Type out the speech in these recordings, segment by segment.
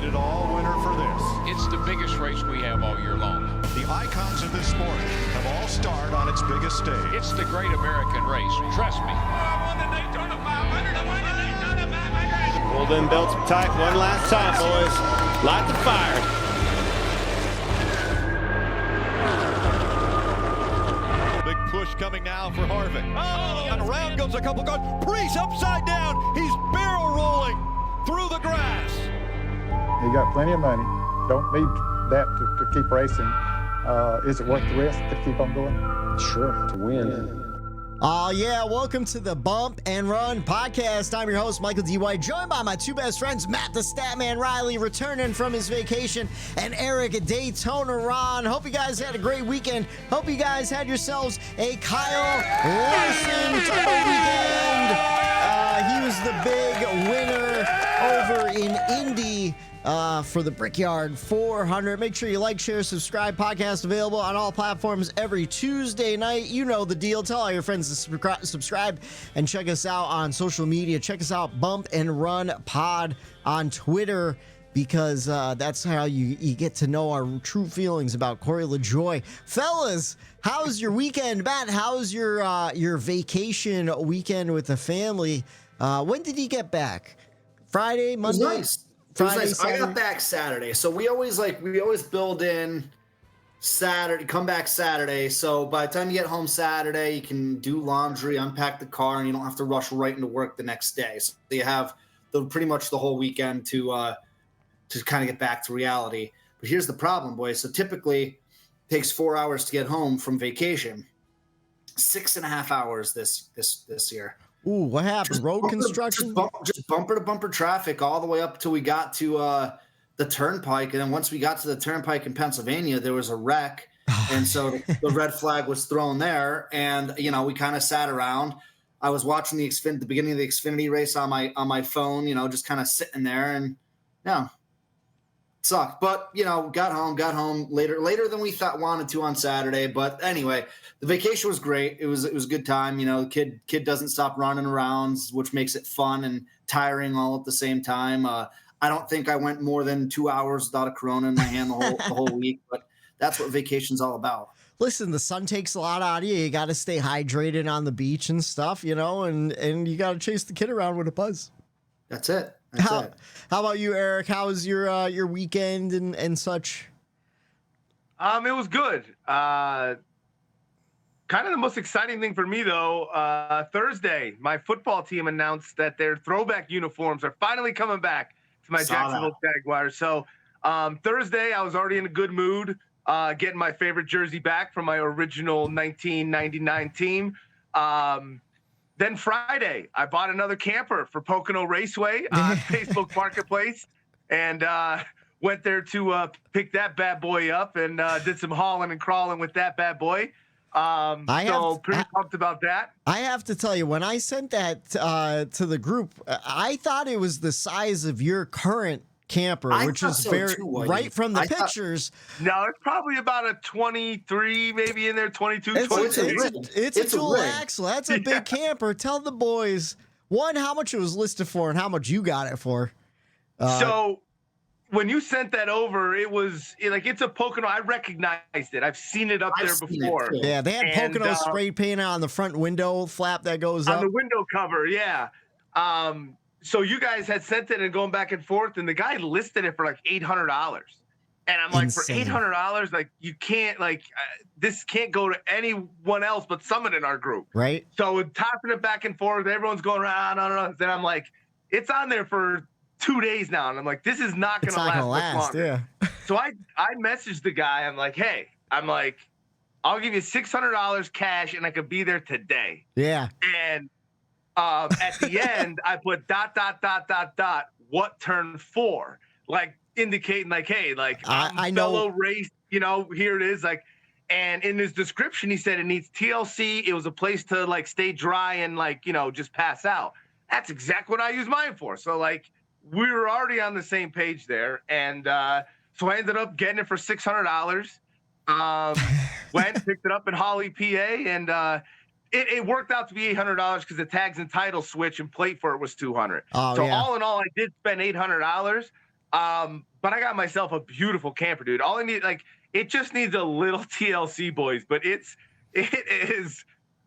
it all winner for this. It's the biggest race we have all year long. The icons of this sport have all starred on its biggest stage. It's the great American race. Trust me. I won the Daytona 500. I won the Daytona 500. Pull them belts tight one last time, boys. Light the fire. Big push coming now for Harvick. Oh, and around goes a couple cars. Priest upside down. He's barrel rolling through the grass. You got plenty of money. Don't need that to keep racing. Is it worth the risk to keep on going? Sure, to win. Oh, yeah. Welcome to the Bump and Run podcast. I'm your host, Michael D. White, joined by my two best friends, Matt the Statman Reilly, returning from his vacation, and Eric at Daytona Ron. Hope you guys had a great weekend. Hope you guys had yourselves a Kyle Larson type of weekend. He was the big winner over in Indy. For the Brickyard 400. Make sure you like, share, subscribe. Podcast available on all platforms every Tuesday night. You know the deal. Tell all your friends to subscribe and check us out on social media. Check us out, Bump and Run Pod on Twitter, because that's how you get to know our true feelings about Corey LaJoie. Fellas, how's your weekend? Matt, how's your vacation weekend with the family? When did you get back? Friday, Monday? It was nice. Friday, I got back Saturday, so we always build in Saturday, come back Saturday. So by the time you get home Saturday, you can do laundry, unpack the car, and you don't have to rush right into work the next day. So you have pretty much the whole weekend to kind of get back to reality. But here's the problem, boys. So typically it takes 4 hours to get home from vacation. 6.5 hours this year. Ooh, what happened? Road construction? Just bumper to bumper traffic all the way up till we got to the turnpike. And then once we got to the turnpike in Pennsylvania, there was a wreck. And so the red flag was thrown there. And, we kind of sat around. I was watching the beginning of the Xfinity race on my phone, just kind of sitting there, and sucked. But, got home later than we wanted to on Saturday. But anyway, the vacation was great. It was a good time. The kid doesn't stop running around, which makes it fun and tiring all at the same time. I don't think I went more than 2 hours without a Corona in my hand the whole week, but that's what vacation's all about. Listen, the sun takes a lot out of you. You got to stay hydrated on the beach and stuff, and you got to chase the kid around with a buzz. That's it. How about you, Eric? How was your weekend and such? It was good. Kind of the most exciting thing for me, though, Thursday, my football team announced that their throwback uniforms are finally coming back to my Jacksonville Jaguars. So Thursday, I was already in a good mood, getting my favorite jersey back from my original 1999 team. Then Friday, I bought another camper for Pocono Raceway on Facebook Marketplace, and went there to pick that bad boy up, and did some hauling and crawling with that bad boy. Pretty pumped about that. I have to tell you, when I sent that to the group, I thought it was the size of your current camper, which is right from the pictures. No, it's probably about a 23, maybe in there, 22, it's a dual axle. That's a big camper. Tell the boys, one, how much it was listed for and how much you got it for. So when you sent that over, it's a Pocono. I recognized it. I've seen it up there before. Yeah, they had Pocono spray painted on the front window flap that goes up. On the window cover, yeah. So you guys had sent it and going back and forth, and the guy listed it for like $800. And I'm like, insane. For $800, like you can't, this can't go to anyone else but someone in our group. Right. So tossing it back and forth, everyone's going around, no. Then I'm like, it's on there for 2 days now. And I'm like, this is not going to last much longer. Yeah. So I messaged the guy. I'm like, hey, I'll give you $600 cash and I could be there today. Yeah. And at the end, I put ... what turn 4, indicating hey, I know. Fellow race, here it is. And in his description, he said it needs TLC. It was a place to stay dry and just pass out. That's exactly what I use mine for. So we were already on the same page there. And so I ended up getting it for $600. Went, picked it up in Holly, PA, and it worked out to be $800 because the tags and title switch and plate for it was $200. Oh, so yeah. all in all, I did spend $800. But I got myself a beautiful camper, dude. All I need, like, it just needs a little TLC, boys, but it is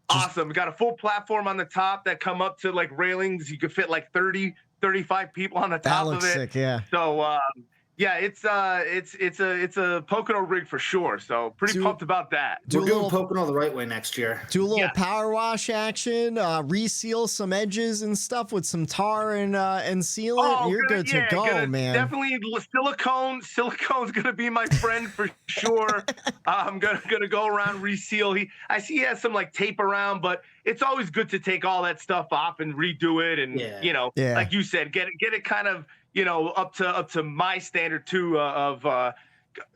awesome. Got a full platform on the top that come up to like railings. You could fit like 30, 35 people on the top of it. Sick, yeah. So, yeah, it's a Pocono rig for sure. So pretty pumped about that. We're doing Pocono the right way next year. Do a little power wash action, reseal some edges and stuff with some tar and sealant. You're good to go, man. Definitely silicone. Silicone's gonna be my friend for sure. I'm gonna go around reseal. I see he has some like tape around, but it's always good to take all that stuff off and redo it, and like you said, get it kind of up to my standard too.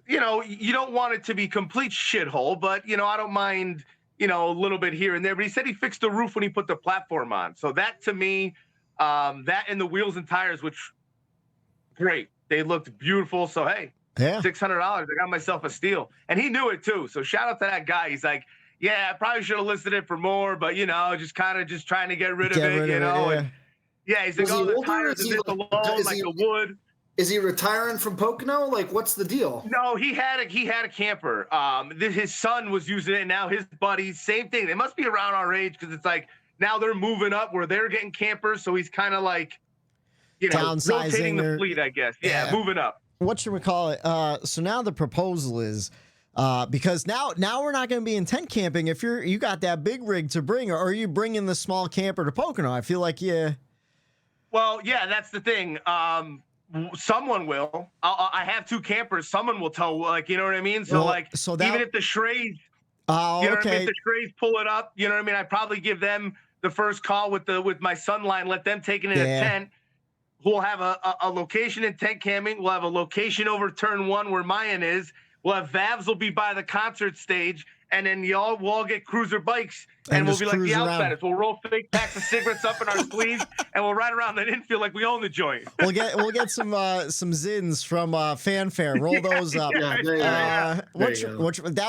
You don't want it to be complete shithole, but I don't mind a little bit here and there. But he said he fixed the roof when he put the platform on, so that to me, that and the wheels and tires, which great, they looked beautiful. So hey, $600, I got myself a steal, and he knew it too. So shout out to that guy. He's like, yeah, I probably should have listed it for more, but just trying to get rid of it, And, yeah, he's like, the tires are this alone, like the wood. Is he retiring from Pocono? Like, what's the deal? No, he had a camper. His son was using it, and now his buddies, same thing. They must be around our age, because it's like now they're moving up where they're getting campers. So he's kind of like, downsizing rotating the fleet, I guess. Yeah, moving up. Whatchamacallit? So now the proposal is, because now we're not going to be in tent camping if you got that big rig to bring, or are you bringing the small camper to Pocono? I feel like Well, yeah, that's the thing. Someone will. I have 2 campers. Someone will tow, like, you know what I mean? So, even if the Schrays, what I mean? If the Schrays pull it up, you know what I mean? I'd probably give them the first call with my Sunline, let them take it in a tent. We'll have a location in tent camping. We'll have a location over turn 1 where Mayan is. We'll have Vavs will be by the concert stage. And then we'll all get cruiser bikes, and we'll be like the outsiders. We'll roll fake packs of cigarettes up in our sleeves, and we'll ride around the infield like we own the joint. We'll get some Zins from Fanfare. Roll those up. That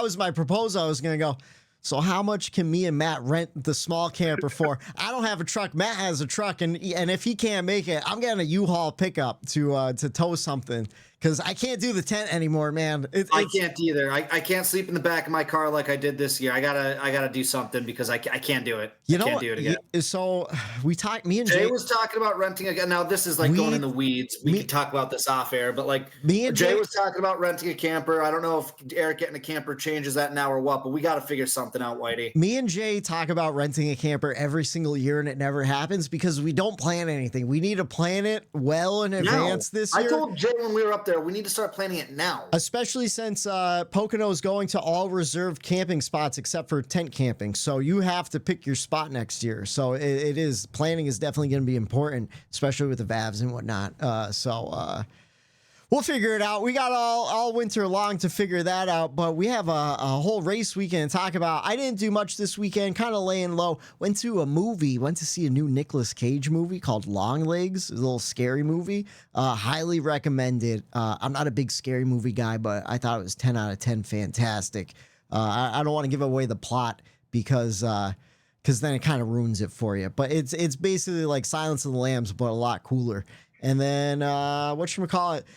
was my proposal. I was gonna go. So how much can me and Matt rent the small camper for? I don't have a truck. Matt has a truck, and if he can't make it, I'm getting a U-Haul pickup to tow something. Because I can't do the tent anymore, man. I can't either. I can't sleep in the back of my car like I did this year. I gotta do something because I can't do it. I can't do it again. So we talked. Me and Jay was talking about renting again. Now this is like going in the weeds. We can talk about this off air, but like Jay was talking about renting a camper. I don't know if Eric getting a camper changes that now or what, but we got to figure something out, Whitey. Me and Jay talk about renting a camper every single year, and it never happens because we don't plan anything. We need to plan it well in advance this year. I told Jay when we were up there, we need to start planning it now. Especially since Pocono is going to all reserved camping spots except for tent camping. So you have to pick your spot next year. So planning is definitely going to be important, especially with the Vavs and whatnot. We'll figure it out. We got all winter long to figure that out, but we have a whole race weekend to talk about. I didn't do much this weekend, kind of laying low. Went to see a new Nicolas Cage movie called Long Legs, a little scary movie. Highly recommended. I'm not a big scary movie guy, but I thought it was 10 out of 10 fantastic. I don't want to give away the plot because then it kind of ruins it for you. But it's basically like Silence of the Lambs, but a lot cooler. And then,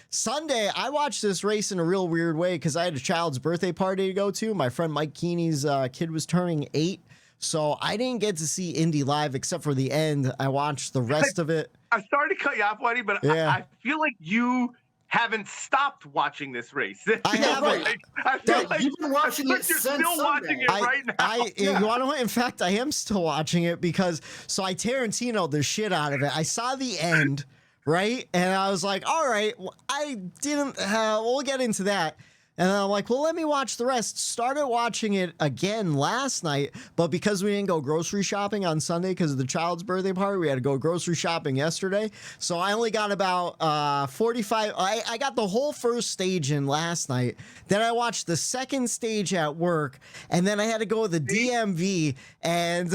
Sunday, I watched this race in a real weird way because I had a child's birthday party to go to. My friend Mike Keeney's kid was turning 8. So I didn't get to see Indy live except for the end. I watched the rest of it. I'm sorry to cut you off, Whitey, but I feel like you haven't stopped watching this race. I haven't. I feel like you've been watching it since still Sunday. watching it right now. You want to know? In fact, I am still watching it because I Tarantino'd the shit out of it. I saw the end. Right? And I was like, all right, I didn't, we'll get into that. And I'm like, well, let me watch the rest. Started watching it again last night, but because we didn't go grocery shopping on Sunday because of the child's birthday party, we had to go grocery shopping yesterday. So I only got about 45. I got the whole first stage in last night. Then I watched the second stage at work, and then I had to go to the DMV, and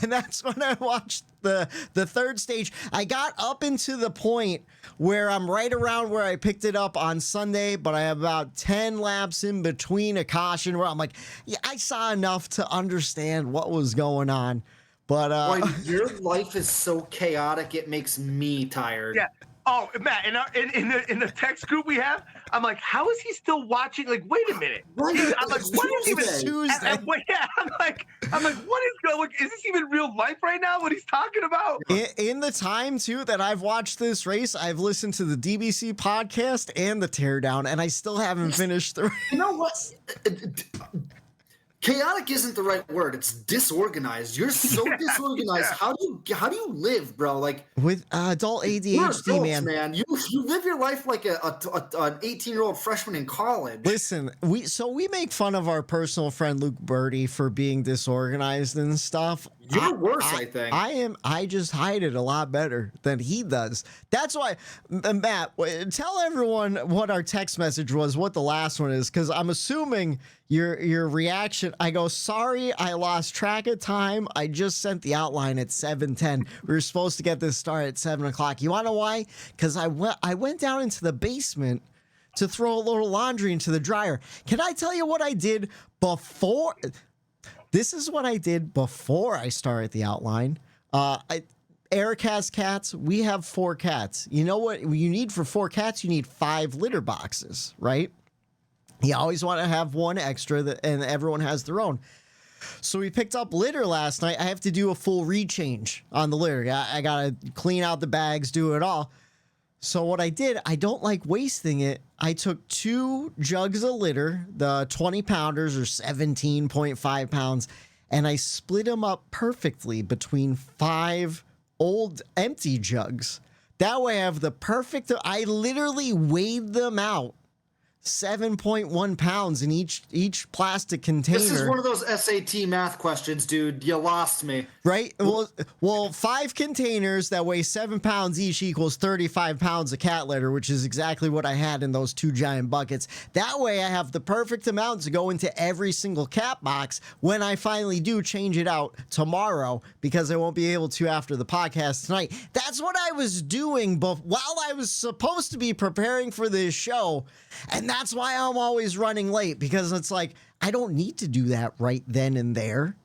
that's when I watched the third stage. I got up into the point where I'm right around where I picked it up on Sunday, but I have about 10 laps in between a caution where I'm like, yeah, I saw enough to understand what was going on. But Boy, your life is so chaotic, it makes me tired. Yeah. Oh, Matt, in the text group we have, I'm like, how is he still watching? Like, wait a minute. I'm like, what is even Tuesday? I'm like, what is going? Is this even real life right now? What he's talking about? In the time too that I've watched this race, I've listened to the DBC podcast and the teardown, and I still haven't finished the race. You know what? Chaotic isn't the right word. It's disorganized. You're so disorganized. How do you live, bro? Like With adult ADHD, adults, man. You live your life like an 18-year-old freshman in college. Listen, we make fun of our personal friend Luke Birdie for being disorganized and stuff. You're worse, I think. I just hide it a lot better than he does. That's why, Matt, tell everyone what our text message was, what the last one is, because I'm assuming your reaction. I go, sorry, I lost track of time. I just sent the outline at 7:10. We were supposed to get this started at 7 o'clock. You want to know why? Because I went down into the basement to throw a little laundry into the dryer. Can I tell you what I did before? This is what I did before I started the outline. Eric has cats. We have 4 cats. You know what you need for 4 cats? You need 5 litter boxes, right? You always want to have one extra, and everyone has their own. So we picked up litter last night. I have to do a full rechange on the litter. I got to clean out the bags, do it all. So what I did, I don't like wasting it. I took 2 jugs of litter, the 20-pounders or 17.5 pounds, and I split them up perfectly between 5 old empty jugs. That way I have the perfect, I literally weighed them out. 7.1 pounds in each plastic container. This is one of those SAT math questions, dude. You lost me. Right? Well, 5 containers that weigh 7 pounds each equals 35 pounds of cat litter, which is exactly what I had in those 2 giant buckets. That way I have the perfect amount to go into every single cat box when I finally do change it out tomorrow, because I won't be able to after the podcast tonight. That's what I was doing while I was supposed to be preparing for this show. And that's why I'm always running late, because it's like, I don't need to do that right then and there,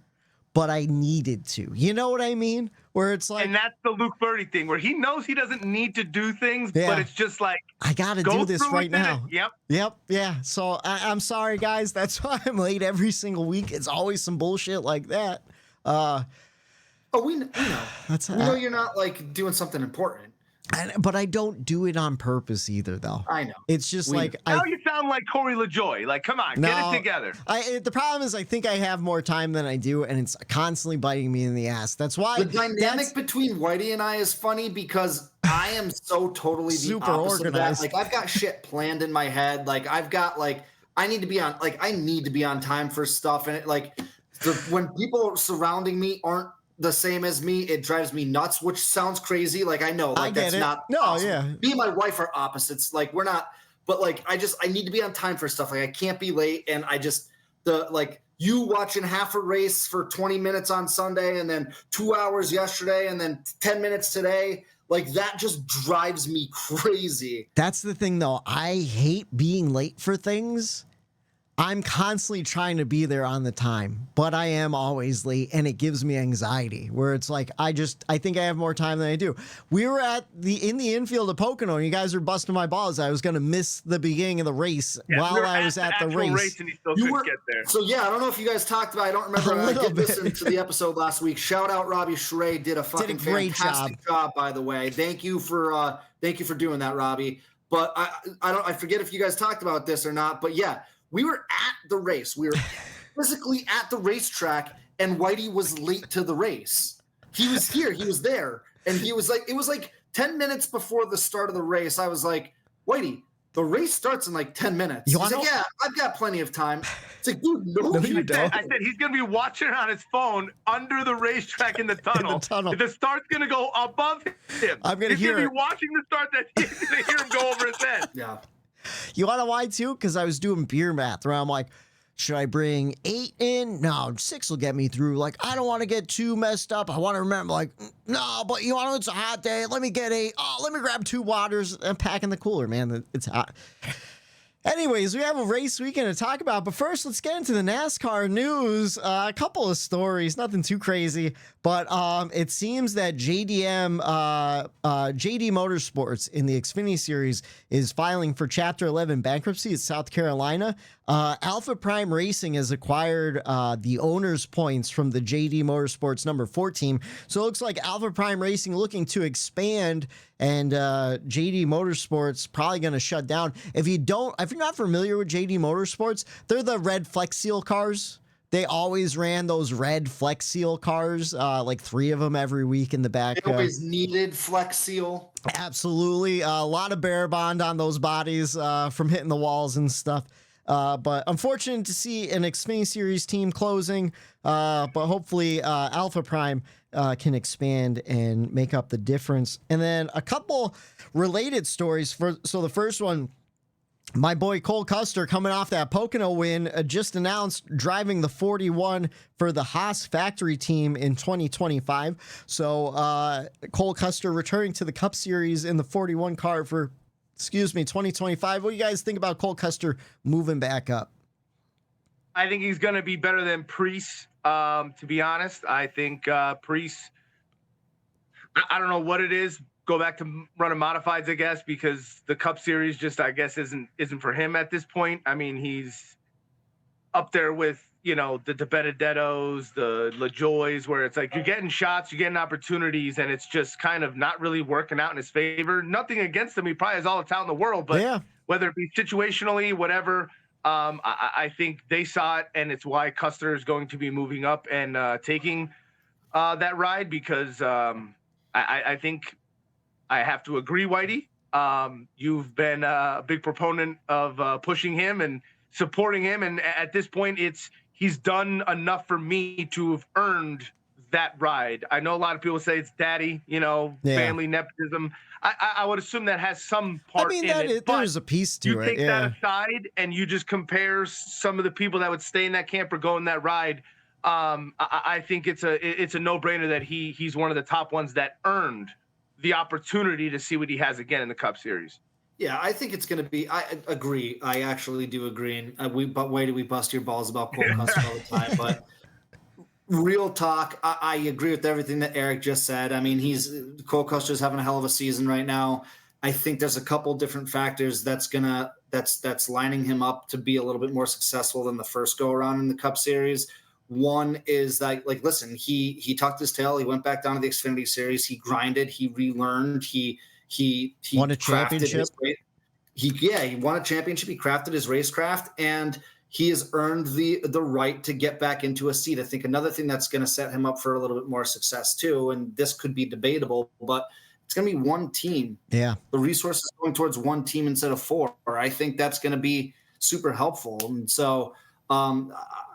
but I needed to. You know what I mean? Where it's like, and that's the Luke Birdie thing, where he knows he doesn't need to do things, but it's just like, I got to do this right now. Yep. Yeah. So I'm sorry, guys. That's why I'm late every single week. It's always some bullshit like that. We know. We know you're not like doing something important. But I don't do it on purpose either, though. I know. It's just now you sound like Corey LaJoy. Like, come on, get it together. The problem is I think I have more time than I do, and it's constantly biting me in the ass. That's why the dynamic between Whitey and I is funny, because I am so totally the super opposite organized. of that. Like, I've got shit planned in my head. Like, I've got I need to be on time for stuff, and when people surrounding me aren't the same as me, it drives me nuts, which sounds crazy. Like, I know, like, that's not awesome. Yeah. Me and my wife are opposites. Like, we're not, but like, I need to be on time for stuff. Like, I can't be late. And you watching half a race for 20 minutes on Sunday, and then 2 hours yesterday, and then 10 minutes today. Like, that just drives me crazy. That's the thing, though. I hate being late for things. I'm constantly trying to be there on the time, but I am always late, and it gives me anxiety, where it's like, I think I have more time than I do. We were in the infield of Pocono, and you guys were busting my balls. I was going to miss the beginning of the race while I was at the race. And he still couldn't get there. So yeah, I don't know if you guys talked about, I don't remember. I did listen to the episode last week. Shout out Robbie Schrey, did a great fantastic job, by the way. Thank you for doing that, Robbie. But I forget if you guys talked about this or not, but yeah, we were at the race. We were physically at the racetrack, and Whitey was late to the race. He was here. He was there. And he was like, it was like 10 minutes before the start of the race. I was like, Whitey, the race starts in like 10 minutes. He's like, yeah, I've got plenty of time. It's like, dude, no, you don't. I said he's going to be watching on his phone under the racetrack in the tunnel. The start's going to go above him. I'm going to hear He's going to be watching the start. He's going to hear him go over his head. Yeah. You want to know why, too? Because I was doing beer math where I'm like, should I bring 8 in? No, 6 will get me through. Like, I don't want to get too messed up. I want to remember, like, no, but you know, it's a hot day. Let me get 8. Oh, let me grab 2 waters and pack in the cooler, man. It's hot. Anyways, we have a race weekend to talk about, but first let's get into the NASCAR news. A couple of stories, nothing too crazy, but it seems that JD Motorsports in the Xfinity Series is filing for Chapter 11 bankruptcy in South Carolina. Alpha Prime Racing has acquired the owner's points from the JD Motorsports number 4 team. So it looks like Alpha Prime Racing looking to expand, and JD Motorsports probably going to shut down. If you're not familiar with JD Motorsports, they're the red Flex Seal cars. They always ran those red Flex Seal cars, like 3 of them every week in the back. They always needed Flex Seal. Absolutely. A lot of bear bond on those bodies from hitting the walls and stuff. But unfortunate to see an Xfinity Series team closing, but hopefully Alpha Prime can expand and make up the difference. And then a couple related stories. So the first one, my boy Cole Custer, coming off that Pocono win, just announced driving the 41 for the Haas Factory Team in 2025. So Cole Custer returning to the Cup Series in the 41 car for 2025. What do you guys think about Cole Custer moving back up? I think he's going to be better than Preece, to be honest. I think Preece, I don't know what it is. Go back to running modifieds, I guess, because the Cup Series just, I guess, isn't for him at this point. I mean, he's up there with, the DiBenedettos, the LaJoys, where it's like you're getting shots, you're getting opportunities, and it's just kind of not really working out in his favor. Nothing against him. He probably has all the talent in the world, but whether it be situationally, whatever, I think they saw it, and it's why Custer is going to be moving up and taking that ride, because I think I have to agree, Whitey. You've been a big proponent of pushing him and supporting him, and at this point, he's done enough for me to have earned that ride. I know a lot of people say it's daddy, family nepotism. I would assume that has some part in it. There's a piece to it. You take that aside, and you just compare some of the people that would stay in that camp or go in that ride. I think it's a no-brainer that he's one of the top ones that earned the opportunity to see what he has again in the Cup Series. Yeah, I think it's going to be. I agree. I actually do agree. And we bust your balls about Cole Custer all the time. But real talk, I agree with everything that Eric just said. I mean, Cole Custer's having a hell of a season right now. I think there's a couple different factors that's lining him up to be a little bit more successful than the first go around in the Cup Series. One is that, listen, he tucked his tail. He went back down to the Xfinity Series. He grinded. He relearned. He won a championship. He won a championship. He crafted his racecraft, and he has earned the right to get back into a seat. I think another thing that's going to set him up for a little bit more success too, and this could be debatable, but it's going to be one team. Yeah, the resources going towards one team instead of 4. I think that's going to be super helpful, and so.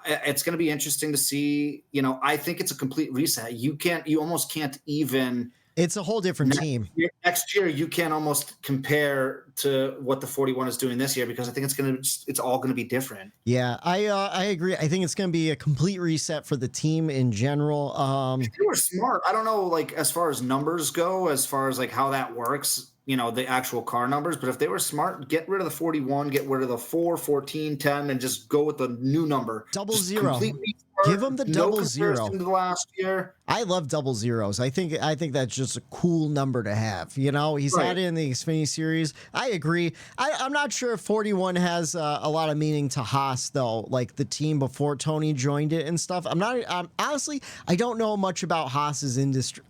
It's going to be interesting to see. I think it's a complete reset. You almost can't even. It's a whole different team. Next year, you can't almost compare to what the 41 is doing this year, because I think it's all going to be different. Yeah, I agree. I think it's going to be a complete reset for the team in general. If they were smart, I don't know, as far as numbers go, as far as how that works. The actual car numbers, but if they were smart, get rid of the 41, get rid of the 4, 14, 10, and just go with the new number. 00. Give them the 00. To the last year. I love 00s. I think that's just a cool number to have. He's had it in the Xfinity Series. I agree. I'm not sure if 41 has a lot of meaning to Haas though, like the team before Tony joined it and stuff. Honestly, I don't know much about Haas's industry,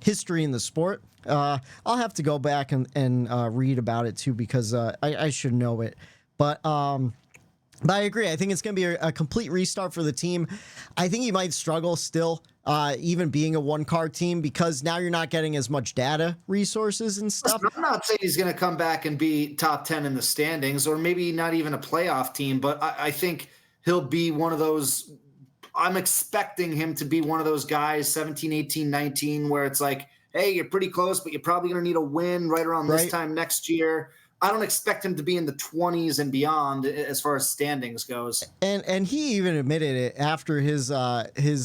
history in the sport. I'll have to go back and read about it too, because I should know it. But I agree. I think it's going to be a complete restart for the team. I think he might struggle still, even being a one-car team, because now you're not getting as much data resources and stuff. I'm not saying he's going to come back and be top 10 in the standings, or maybe not even a playoff team, but I think he'll be one of those. I'm expecting him to be one of those guys, 17, 18, 19, where it's like, hey, you're pretty close, but you're probably going to need a win right around this time next year. I don't expect him to be in the 20s and beyond as far as standings goes. And he even admitted it after his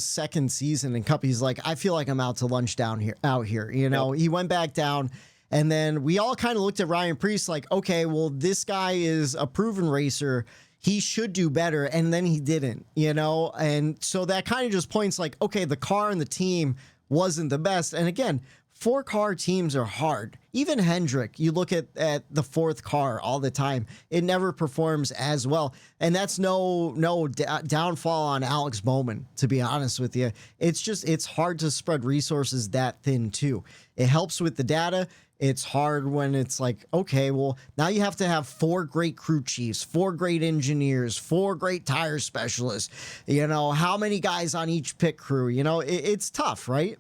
second season in Cup. He's like, I feel like I'm out to lunch out here. He went back down And then we all kind of looked at Ryan Preece like, okay, well, this guy is a proven racer. He should do better. And then he didn't, you know? And so that kind of just points like, okay, the car and the team wasn't the best. And again, 4-car teams are hard. Even Hendrick, you look at the 4th car all the time, it never performs as well. And that's no downfall on Alex Bowman, to be honest with you. It's hard to spread resources that thin too. It helps with the data. It's hard when it's like, okay, well, now you have to have 4 great crew chiefs, 4 great engineers, 4 great tire specialists. You know, how many guys on each pit crew? You know, it's tough, right?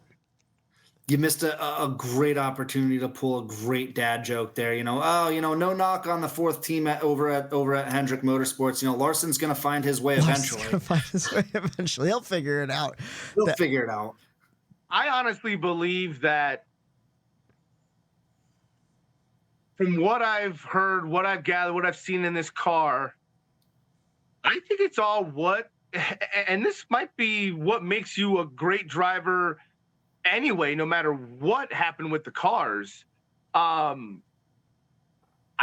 You missed a great opportunity to pull a great dad joke there. You know, no knock on the 4th team over at Hendrick Motorsports. You know, Larson's going to find his way eventually. He'll figure it out. He'll figure it out. I honestly believe that from what I've heard, what I've gathered, what I've seen in this car, I think it's all and this might be what makes you a great driver anyway, no matter what happened with the cars. I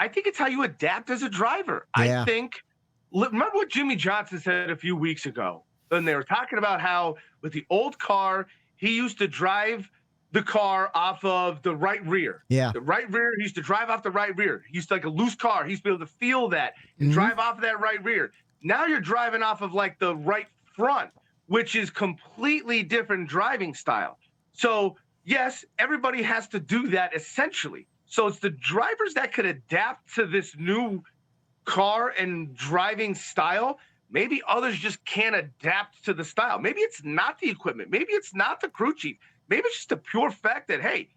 think it's how you adapt as a driver. Yeah. I think, remember what Jimmy Johnson said a few weeks ago when they were talking about how with the old car, he used to drive the car off of the right rear. Yeah. The right rear, he used to drive off the right rear. He used to, like a loose car, he used to be able to feel that and drive off of that right rear. Now you're driving off of like the right front, which is completely different driving style. So, yes, everybody has to do that essentially. So it's the drivers that could adapt to this new car and driving style. Maybe others just can't adapt to the style. Maybe it's not the equipment. Maybe it's not the crew chief. Maybe it's just a pure fact that, hey,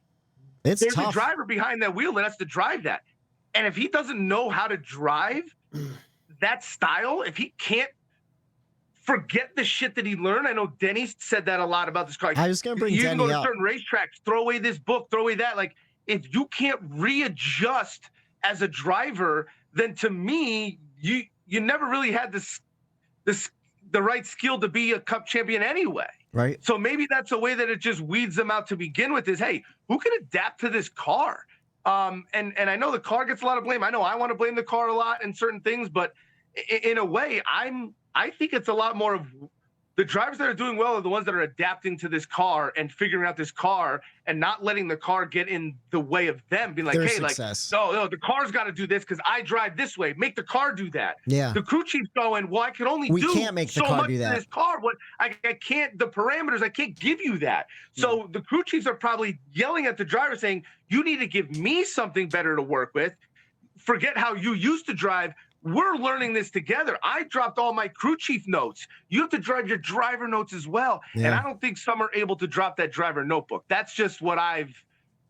there's a driver behind that wheel that has to drive that. And if he doesn't know how to drive that style, if he can't forget the shit that he learned. I know Denny said that a lot about this car. I was going to bring you Denny can go to up. certain racetracks, throw away this book, throw away that. Like, if you can't readjust as a driver, then to me, you never really had the right skill to be a Cup champion anyway. Right. So maybe that's a way that it just weeds them out to begin with is, hey, who can adapt to this car? And I know the car gets a lot of blame. I know I want to blame the car a lot in certain things, but in a way, I think it's a lot more of the drivers that are doing well are the ones that are adapting to this car and figuring out this car and not letting the car get in the way of them, being like, Their hey, success. like, no, the car's got to do this because I drive this way. Make the car do that. Yeah. The crew chief's going, well, I can only We do can't make the so car much do that. to this car. What I can't, the parameters, I can't give you that. So the crew chiefs are probably yelling at the driver saying, you need to give me something better to work with. Forget how you used to drive. We're learning this together. I dropped all my crew chief notes. You have to drive your driver notes as well. Yeah. And I don't think some are able to drop that driver notebook. That's just what I've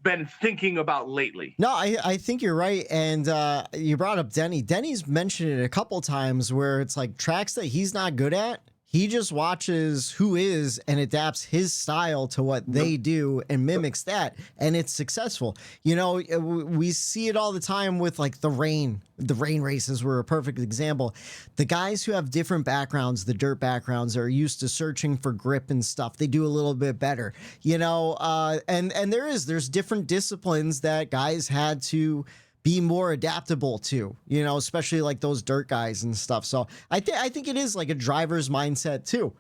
been thinking about lately. No, I think you're right. And you brought up Denny. Denny's mentioned it a couple times where it's like tracks that he's not good at. He just watches who is and adapts his style to what they do and mimics that. And it's successful. You know, we see it all the time with like the rain. The rain races were a perfect example. The guys who have different backgrounds, the dirt backgrounds, are used to searching for grip and stuff. They do a little bit better, you know, and there's different disciplines that guys had to be more adaptable to, you know, especially like those dirt guys and stuff. So I think it is like a driver's mindset too.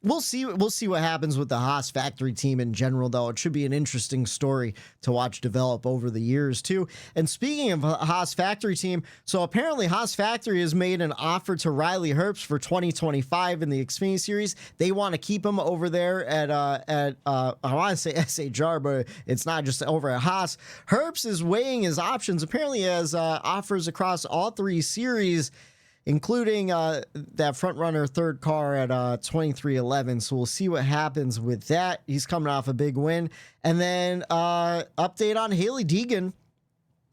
We'll see what happens with the Haas Factory Team in general, though. It should be an interesting story to watch develop over the years, too. And speaking of Haas Factory Team, so apparently Haas Factory has made an offer to Reilly Herbst for 2025 in the Xfinity Series. They want to keep him over there at I want to say SHR, but it's not, just over at Haas. Herbst is weighing his options. Apparently he has offers across all 3 series, including that front runner third car at 2311. So we'll see what happens with that. He's coming off a big win. And then update on Hailie Deegan.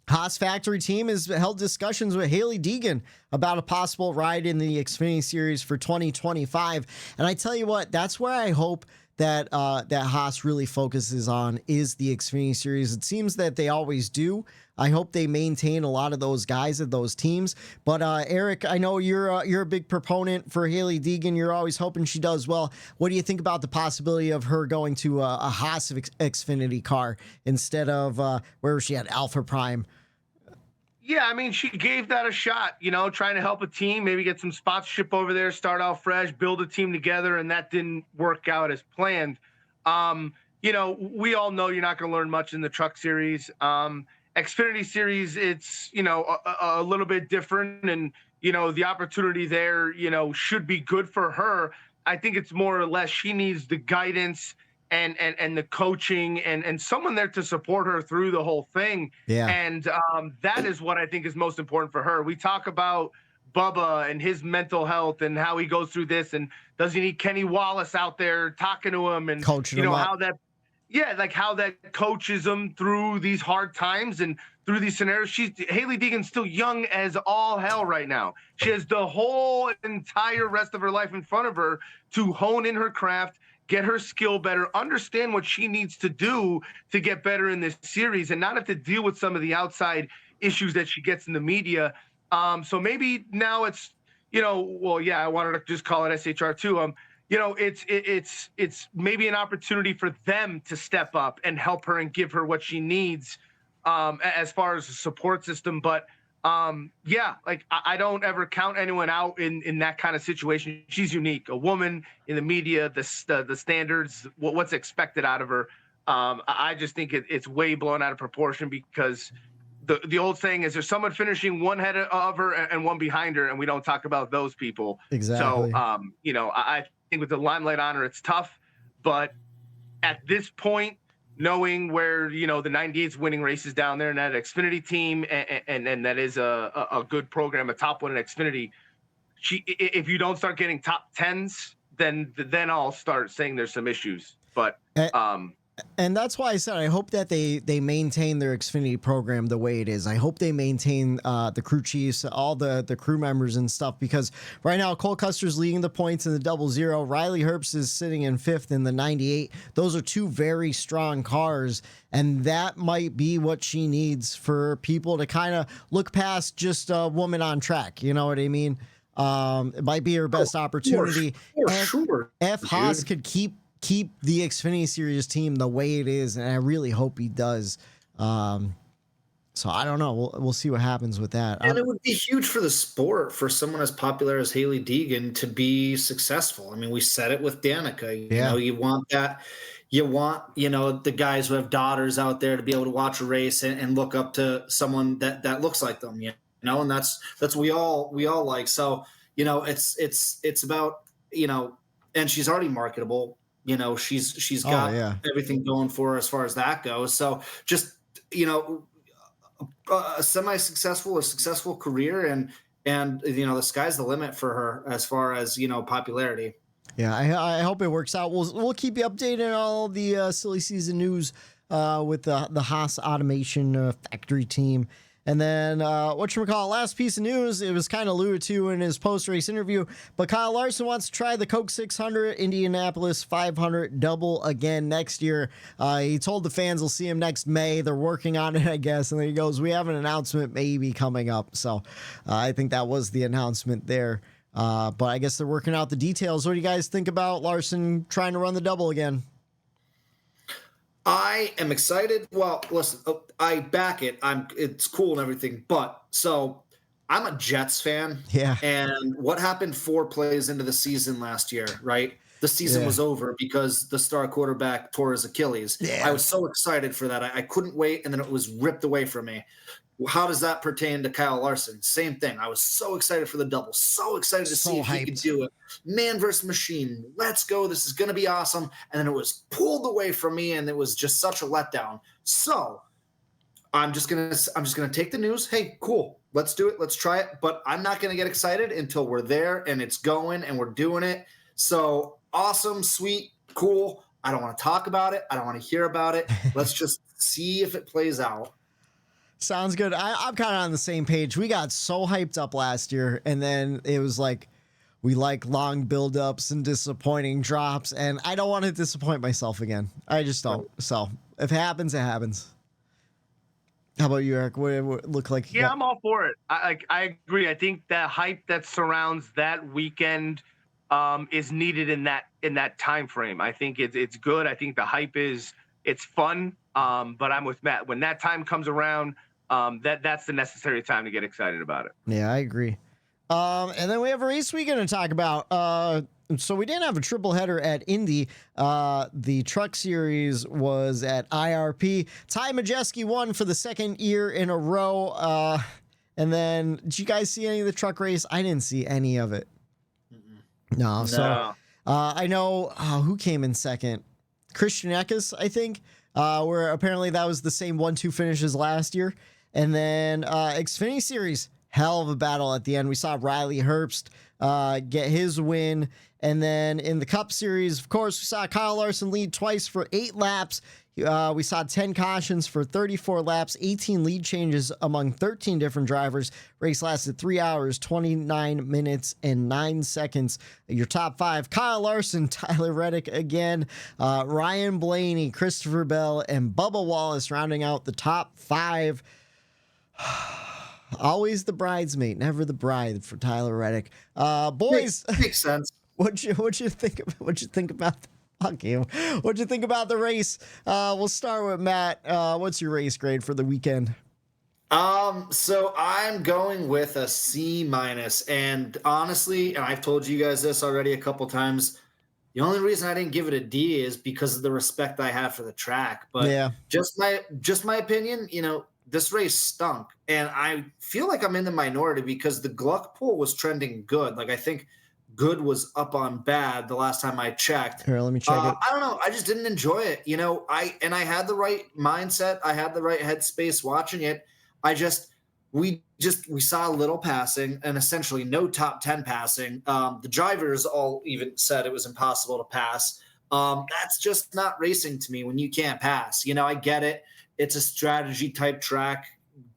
Haas Factory Team has held discussions with Hailie Deegan about a possible ride in the Xfinity Series for 2025. And I tell you what, that's where I hope that that Haas really focuses on is the Xfinity Series. It seems that they always do. I hope they maintain a lot of those guys at those teams. But Eric, I know you're a big proponent for Hailie Deegan. You're always hoping she does well. What do you think about the possibility of her going to a Haas Xfinity car instead of where was she at, Alpha Prime? Yeah, I mean, she gave that a shot, trying to help a team, maybe get some sponsorship over there, start out fresh, build a team together, and that didn't work out as planned. We all know you're not going to learn much in the Truck Series. Xfinity Series, it's, a little bit different, and, the opportunity there, should be good for her. I think it's more or less she needs the guidance and the coaching and someone there to support her through the whole thing. Yeah. And that is what I think is most important for her. We talk about Bubba and his mental health and how he goes through this, and does he need Kenny Wallace out there talking to him and coaching him how that, how that coaches him through these hard times and through these scenarios. Hailie Deegan's still young as all hell right now. She has the whole entire rest of her life in front of her to hone in her craft, get her skill better, understand what she needs to do to get better in this series, and not have to deal with some of the outside issues that she gets in the media. So maybe now it's, I wanted to just call it SHR too. It's maybe an opportunity for them to step up and help her and give her what she needs as far as a support system. But I don't ever count anyone out in that kind of situation. She's unique, a woman in the media, the standards, what's expected out of her. I just think it's way blown out of proportion, because the old saying is there's someone finishing one ahead of her and one behind her, and we don't talk about those people. Exactly. So, I think with the limelight on her, it's tough. But at this point, knowing where, the 98's winning races down there in that Xfinity team, and that is a good program, a top one in Xfinity, if you don't start getting top 10s, then I'll start saying there's some issues. But and that's why I said I hope that they maintain their Xfinity program the way it is. I hope they maintain the crew chiefs, all the crew members and stuff, because right now Cole Custer's leading the points in the 00. Riley Herbst is sitting in 5th in the 98. Those are two very strong cars, and that might be what she needs for people to kind of look past just a woman on track. You know what I mean? It might be her best opportunity. For sure. If Haas could keep the Xfinity Series team the way it is, and I really hope he does. So I don't know. We'll see what happens with that. And it would be huge for the sport for someone as popular as Hailie Deegan to be successful. I mean, we said it with Danica. You want that. You want, the guys who have daughters out there to be able to watch a race and look up to someone that looks like them. And that's we all like. So it's about and she's already marketable. She's got everything going for her as far as that goes. So just, a semi-successful or successful career, and the sky's the limit for her as far as, popularity. Yeah, I hope it works out. We'll keep you updated on all the silly season news with the Haas Automation Factory Team. And then, last piece of news, it was kind of alluded to in his post-race interview, but Kyle Larson wants to try the Coke 600 Indianapolis 500 double again next year. He told the fans we'll see him next May. They're working on it, I guess. And then he goes, we have an announcement maybe coming up. So I think that was the announcement there. But I guess they're working out the details. What do you guys think about Larson trying to run the double again? I am excited. Well, listen, I back it. It's cool and everything, but so I'm a Jets fan. Yeah. And what happened 4 plays into the season last year, right? The season was over because the star quarterback tore his Achilles. Yeah. I was so excited for that. I couldn't wait, and then it was ripped away from me. How does that pertain to Kyle Larson? Same thing. I was so excited for the double, so excited to see if he could do it. Man versus machine. Let's go. This is going to be awesome. And then it was pulled away from me, and it was just such a letdown. So I'm just gonna take the news. Hey, cool. Let's do it. Let's try it. But I'm not going to get excited until we're there and it's going and we're doing it. So awesome, sweet, cool. I don't want to talk about it. I don't want to hear about it. Let's just see if it plays out. Sounds good. I'm kind of on the same page. We got so hyped up last year, and then it was like, We like long buildups and disappointing drops, and I don't want to disappoint myself again. I just don't. So if it happens, it happens. How about you, Eric? What it look like? Yeah, I'm all for it. I agree. I think that hype that surrounds that weekend is needed in that time frame. I think it's good. I think the hype it's fun. But I'm with Matt. When that time comes around, that's the necessary time to get excited about it. Yeah, I agree. And then we have a race weekend to talk about. So we didn't have a triple header at Indy. The truck series was at IRP. Ty Majeski won for the second year in a row. And then, did you guys see any of the truck race? I didn't see any of it. No. So I know who came in second. Christian Eckes, I think. Where apparently that was the same 1-2 finish as last year. And then Xfinity Series, hell of a battle at the end. We saw Reilly Herbst get his win. And then in the Cup Series, of course, we saw Kyle Larson lead twice for 8 laps. We saw 10 cautions for 34 laps, 18 lead changes among 13 different drivers. Race lasted 3 hours, 29 minutes, and 9 seconds. Your top 5, Kyle Larson, Tyler Reddick again, Ryan Blaney, Christopher Bell, and Bubba Wallace rounding out the top 5. Always the bridesmaid, never the bride for Tyler Reddick. Boys, makes sense. What'd you think about Fuck you. What'd you think about the race? We'll start with Matt. What's your race grade for the weekend? So I'm going with a C-. And honestly, and I've told you guys this already a couple times, the only reason I didn't give it a D is because of the respect I have for the track. But yeah, just my opinion, this race stunk. And I feel like I'm in the minority because the Gluck pool was trending good. Like, I think good was up on bad the last time I checked. Here, let me check it. I don't know. I just didn't enjoy it. I had the right mindset. I had the right headspace watching it. We saw little passing and essentially no top 10 passing. The drivers all even said it was impossible to pass. That's just not racing to me when you can't pass. I get it. It's a strategy type track,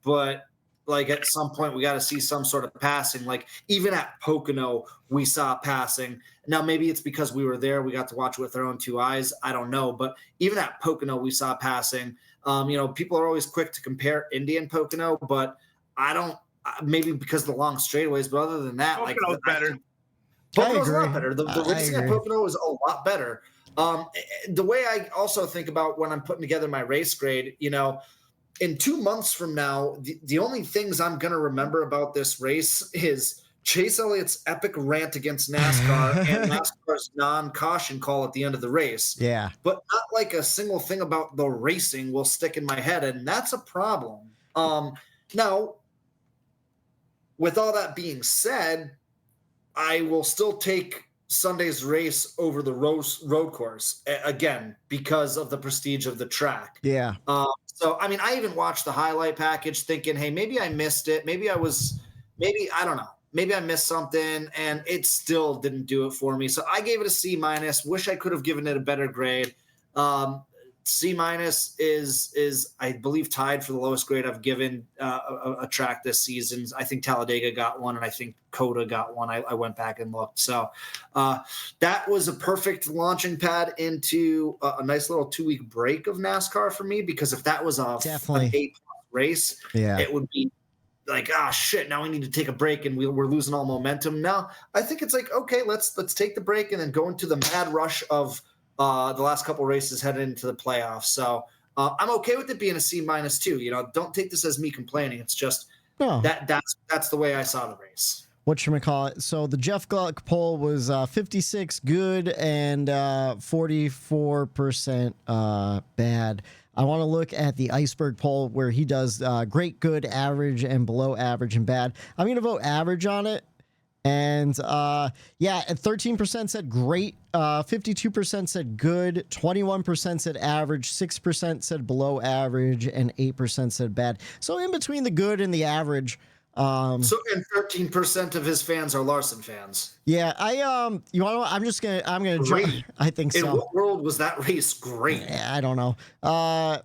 but like at some point we got to see some sort of passing. Like even at Pocono, we saw passing. Now maybe it's because we were there. We got to watch it with our own 2 eyes. I don't know. But even at Pocono, we saw passing. People are always quick to compare Indy and Pocono, but I don't, maybe because of the long straightaways, but other than that, Pocono's better. Pocono's a lot better. The racing at Pocono is a lot better. The way I also think about when I'm putting together my race grade, in 2 months from now, the only things I'm going to remember about this race is Chase Elliott's epic rant against NASCAR and NASCAR's non-caution call at the end of the race. Yeah. But not like a single thing about the racing will stick in my head, and that's a problem. Now, with all that being said, I will still take Sunday's race over the road course, again, because of the prestige of the track. Yeah. So, I mean, I even watched the highlight package thinking, hey, maybe I missed it. Maybe I don't know. Maybe I missed something, and it still didn't do it for me. So I gave it a C-. Wish I could have given it a better grade. C- is, I believe, tied for the lowest grade I've given a track this season. I think Talladega got one, and I think Coda got one. I went back and looked. So that was a perfect launching pad into a nice little 2-week break of NASCAR for me, because if that was an 8 race, it would be like, shit, now we need to take a break and we're losing all momentum. Now I think it's like, okay, let's take the break and then go into the mad rush of the last couple races headed into the playoffs. So I'm okay with it being a C- too. Don't take this as me complaining. It's just that's the way I saw the race. Whatchamacallit? So the Jeff Gluck poll was 56 good and 44% bad. I want to look at the Iceberg poll where he does great, good, average, and below average and bad. I'm going to vote average on it. And and 13% said great, 52% said good, 21% said average, 6% said below average, and 8% said bad. So in between the good and the average, And 13% of his fans are Larson fans. Yeah, I'm gonna Great. jump. I think In so. what world was that race great? Yeah, I don't know. I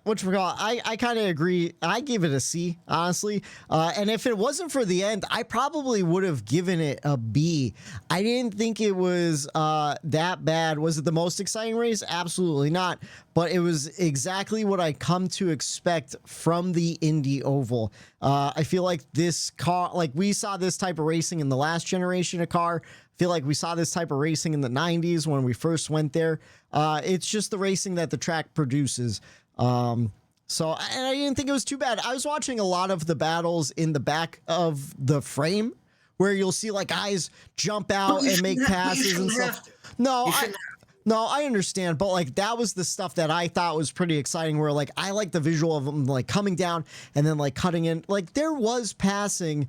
kind of agree. I gave it a C, honestly. And if it wasn't for the end, I probably would have given it a B. I didn't think it was that bad. Was it the most exciting race? Absolutely not. But it was exactly what I come to expect from the Indy Oval. I feel like this car, like we saw this type of racing in the last generation of car. I feel like we saw this type of racing in the 90s when we first went there. It's just the racing that the track produces. And I didn't think it was too bad. I was watching a lot of the battles in the back of the frame where you'll see like guys jump out and make passes and stuff. No, I understand, but like that was the stuff that I thought was pretty exciting where like I like the visual of them like coming down and then like cutting in. Like there was passing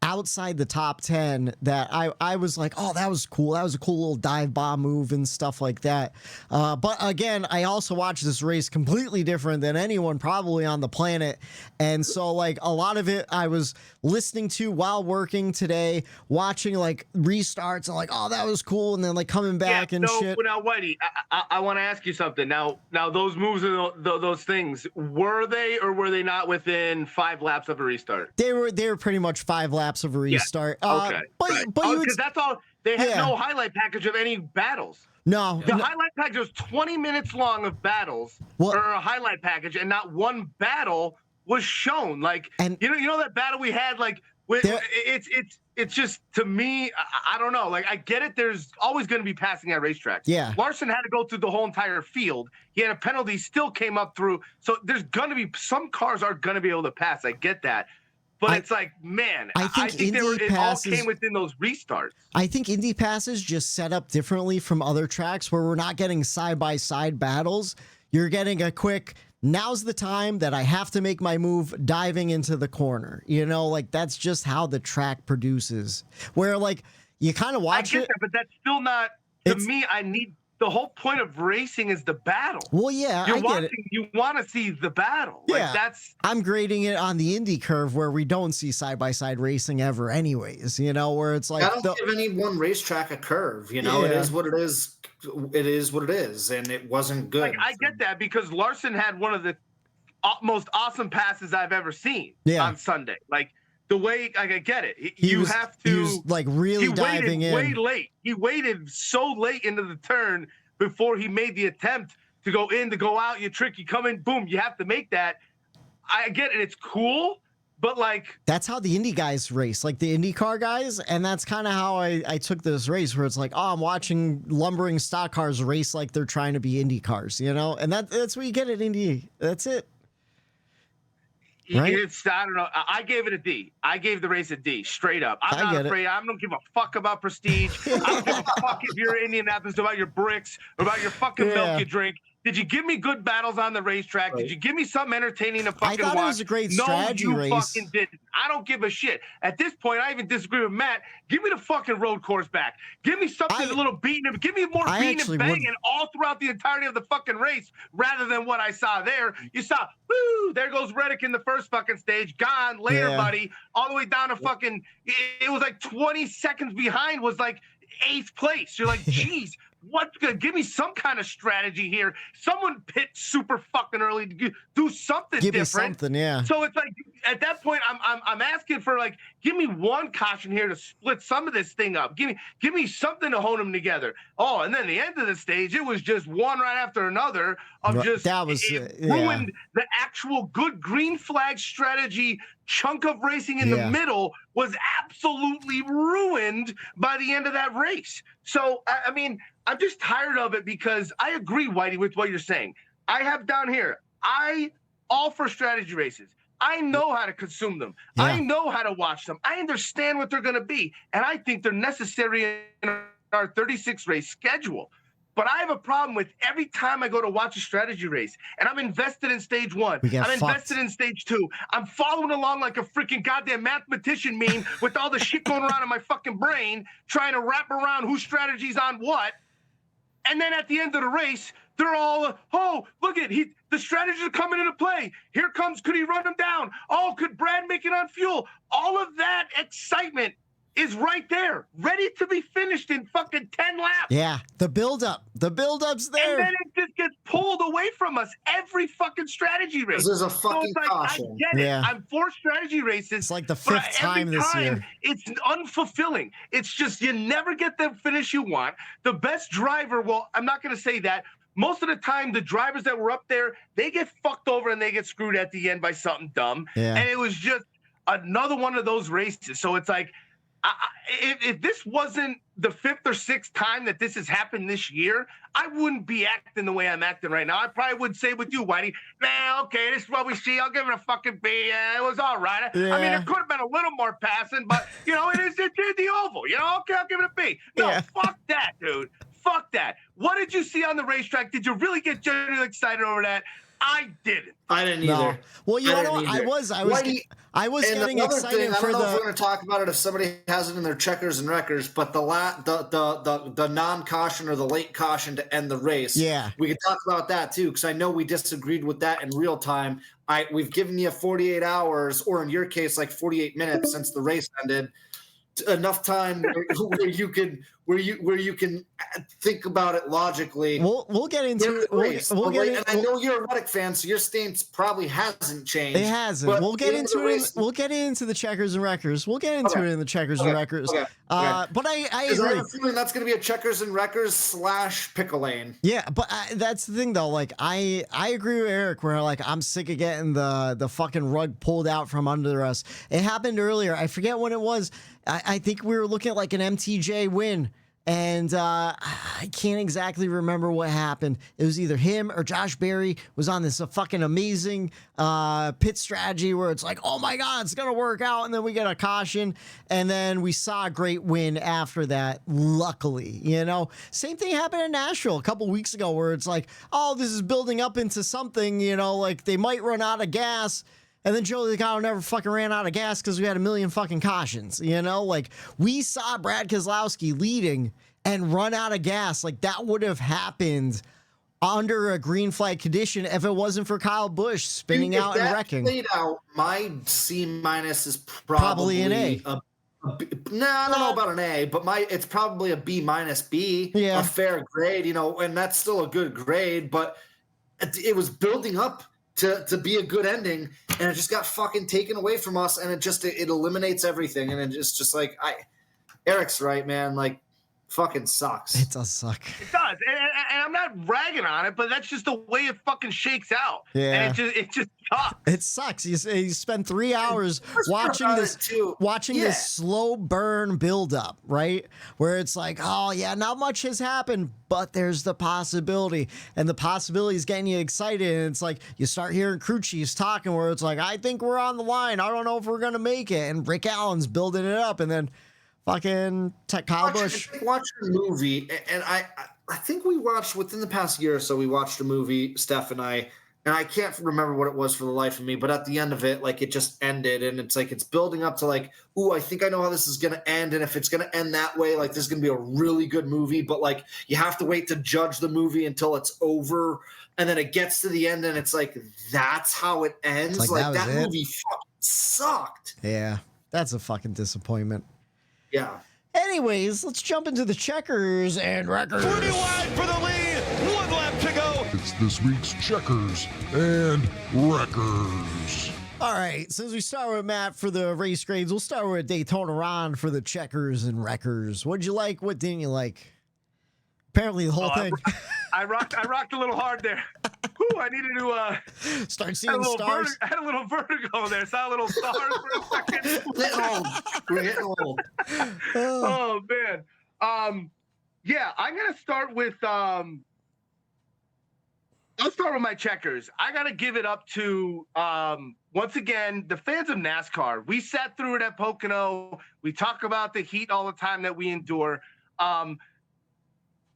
outside the top 10 that I was like, oh, that was cool. That was a cool little dive bomb move and stuff like that. But again, I also watched this race completely different than anyone probably on the planet. And so like a lot of it I was listening to while working today, watching like restarts and like, oh, that was cool. And then like coming back and shit. Now, Whitey, I want to ask you something. Now those moves and those things, were they or were they not within 5 laps of a restart? They were pretty much 5 laps of a restart. Yeah. Okay. But because that's all. They had no highlight package of any battles. No. The highlight package was 20 minutes long of battles or a highlight package, and not one battle was shown. Like, and you know that battle we had, like, it's just, to me, I don't know. Like, I get it. There's always going to be passing at racetracks. Yeah. Larson had to go through the whole entire field. He had a penalty, still came up through. So there's going to be, some cars are going to be able to pass. I get that. But it's like, man, I think it all came within those restarts. I think Indy passes just set up differently from other tracks where we're not getting side-by-side battles. You're getting a quick, now's the time that I have to make my move diving into the corner. You know, like that's just how the track produces. Where like you kind of watch it. I get that, but that's still not, to me, the whole point of racing is the battle. Well, yeah, I get it. You want to see the battle. Yeah, like I'm grading it on the Indy curve where we don't see side-by-side racing ever anyways, you know, where it's like... I don't give any one racetrack a curve, you know? It is what it is. It is what it is, and it wasn't good. Like, I get that because Larson had one of the most awesome passes I've ever seen on Sunday. Like, the way, like, I get it. He was like really diving in. Way late. He waited so late into the turn before he made the attempt to go in, to go out. You trick, you come in, boom, you have to make that. I get it. It's cool, but like. That's how the Indy guys race, like the IndyCar guys. And that's kind of how I took this race where it's like, oh, I'm watching lumbering stock cars race like they're trying to be Indy cars, you know? And that's what you get at Indy. That's it. Right? I don't know. I gave it a D. I gave the race a D, straight up. I'm not afraid. I don't give a fuck about prestige. I don't give a fuck if you're Indianapolis, about your bricks, about your fucking milk you drink. Did you give me good battles on the racetrack? Did you give me something entertaining to fucking watch? I thought it was a great strategy race. No, you fucking didn't. I don't give a shit. At this point, I even disagree with Matt. Give me the fucking road course back. Give me something a little beating. Give me more beating and banging all throughout the entirety of the fucking race rather than what I saw there. You saw, woo, there goes Reddick in the first fucking stage. Gone. Later, buddy. All the way down to fucking, it was like 20 seconds behind was like 8th place. You're like, geez. What's good? Give me some kind of strategy here. Someone pit super fucking early to do something different. Give me something, yeah. So it's like at that point, I'm asking for like, give me one caution here to split some of this thing up. Give me something to hold them together. Oh, and then the end of the stage, it was just one right after another of just ruined the actual good green flag strategy chunk of racing in the middle was absolutely ruined by the end of that race. So I mean, I'm just tired of it because I agree, Whitey, with what you're saying. I have down here, all for strategy races. I know how to consume them. Yeah. I know how to watch them. I understand what they're going to be. And I think they're necessary in our 36 race schedule. But I have a problem with every time I go to watch a strategy race and I'm invested in stage 1. I'm invested in stage 2. I'm following along like a freaking goddamn mathematician mean with all the shit going around in my fucking brain, trying to wrap around whose strategy's on what. And then at the end of the race, They're all, oh, look at the strategies are coming into play. Here comes, could he run him down? Oh, could Brad make it on fuel? All of that excitement is right there, ready to be finished in fucking 10 laps. Yeah, the buildup. The buildup's there. And then it just gets pulled away from us every fucking strategy race. This is a fucking it's like, caution. I get it. Yeah. I'm for strategy races. It's like the but 5th time every this time, year. It's unfulfilling. It's just you never get the finish you want. The best driver, well, I'm not going to say that. Most of the time, the drivers that were up there, they get fucked over and they get screwed at the end by something dumb. Yeah. And it was just another one of those races. So it's like, if this wasn't the 5th or 6th time that this has happened this year, I wouldn't be acting the way I'm acting right now. I probably would say with you, Whitey, nah, okay, this is what we see. I'll give it a fucking B. Yeah, it was all right. Yeah. I mean, it could have been a little more passing, but, it's the oval. Okay, I'll give it a B. No, Yeah. fuck that, dude. Fuck that. What did you see on the racetrack? Did you really get genuinely excited over that? I didn't. I didn't No. either. Well, you I know didn't what? either. I was And getting another excited thing, I for don't know if we're the. going to talk about it if somebody has it in their checkers and wreckers, but the non-caution or the late caution to end the race. Yeah. We could talk about that too, because I know we disagreed with that in real time. We've given you 48 hours, or in your case, like 48 minutes since the race ended. Enough time where you can think about it logically. We'll get into it. We'll get and I know you're a Reddick fan, so your stance probably hasn't changed. It hasn't. but We'll get into it. race- We'll get into the checkers and wreckers. We'll get into it in the checkers and wreckers. Okay. But I 'Cause I agree. have a feeling that's going to be a checkers and wreckers / pickle lane. Yeah, but that's the thing though. Like I agree with Eric, where like I'm sick of getting the fucking rug pulled out from under us. It happened earlier. I forget when it was. I think we were looking at like an MTJ win. And I can't exactly remember what happened. It was either him or Josh Berry was on this fucking amazing pit strategy where it's like, oh my God, it's going to work out. And then we get a caution. And then we saw a great win after that, luckily. Same thing happened in Nashville a couple weeks ago where it's like, oh, this is building up into something, like they might run out of gas. And then Joey Logano never fucking ran out of gas because we had a million fucking cautions, Like, we saw Brad Keselowski leading and run out of gas. Like, that would have happened under a green flag condition if it wasn't for Kyle Busch spinning out and wrecking. Played out, my C- is Probably an A. No, I don't know about an A, but it's probably a B B. Yeah. A fair grade, and that's still a good grade, but it was building up to be a good ending, and it just got fucking taken away from us, and it eliminates everything, and it's just like Eric's right, man. Like, fucking sucks. It does suck. It does, and I'm not ragging on it, but that's just the way it fucking shakes out. Yeah. And it just sucks. It sucks. You spend 3 hours watching this slow burn buildup, right? Where it's like, oh yeah, not much has happened, but there's the possibility, and the possibility is getting you excited. And it's like you start hearing crew chiefs talking, where it's like, I think we're on the line. I don't know if we're gonna make it, and Rick Allen's building it up, and then fucking Kyle Busch. Watch a movie, and I think we watched within the past year or so. We watched a movie, Steph and I can't remember what it was for the life of me. But at the end of it, like, it just ended, and it's like it's building up to like, ooh, I think I know how this is gonna end, and if it's gonna end that way, like, this is gonna be a really good movie. But like, you have to wait to judge the movie until it's over, and then it gets to the end, and it's like that's how it ends. Like that movie fucking sucked. Yeah, that's a fucking disappointment. Yeah. Anyways, let's jump into the checkers and wreckers. Pretty wide for the lead. 1 lap to go. It's this week's checkers and wreckers. All right, since we start with Matt for the race grades, we'll start with Daytona Ron for the checkers and wreckers. What'd you like? What didn't you like? Apparently the whole thing. I rocked a little hard there. Whew, I needed to start seeing stars. I had a little vertigo there. Saw a little stars for a second. We're getting old. Oh man. Yeah, I'm gonna start with I'll start with my checkers. I gotta give it up to once again the fans of NASCAR. We sat through it at Pocono. We talk about the heat all the time that we endure.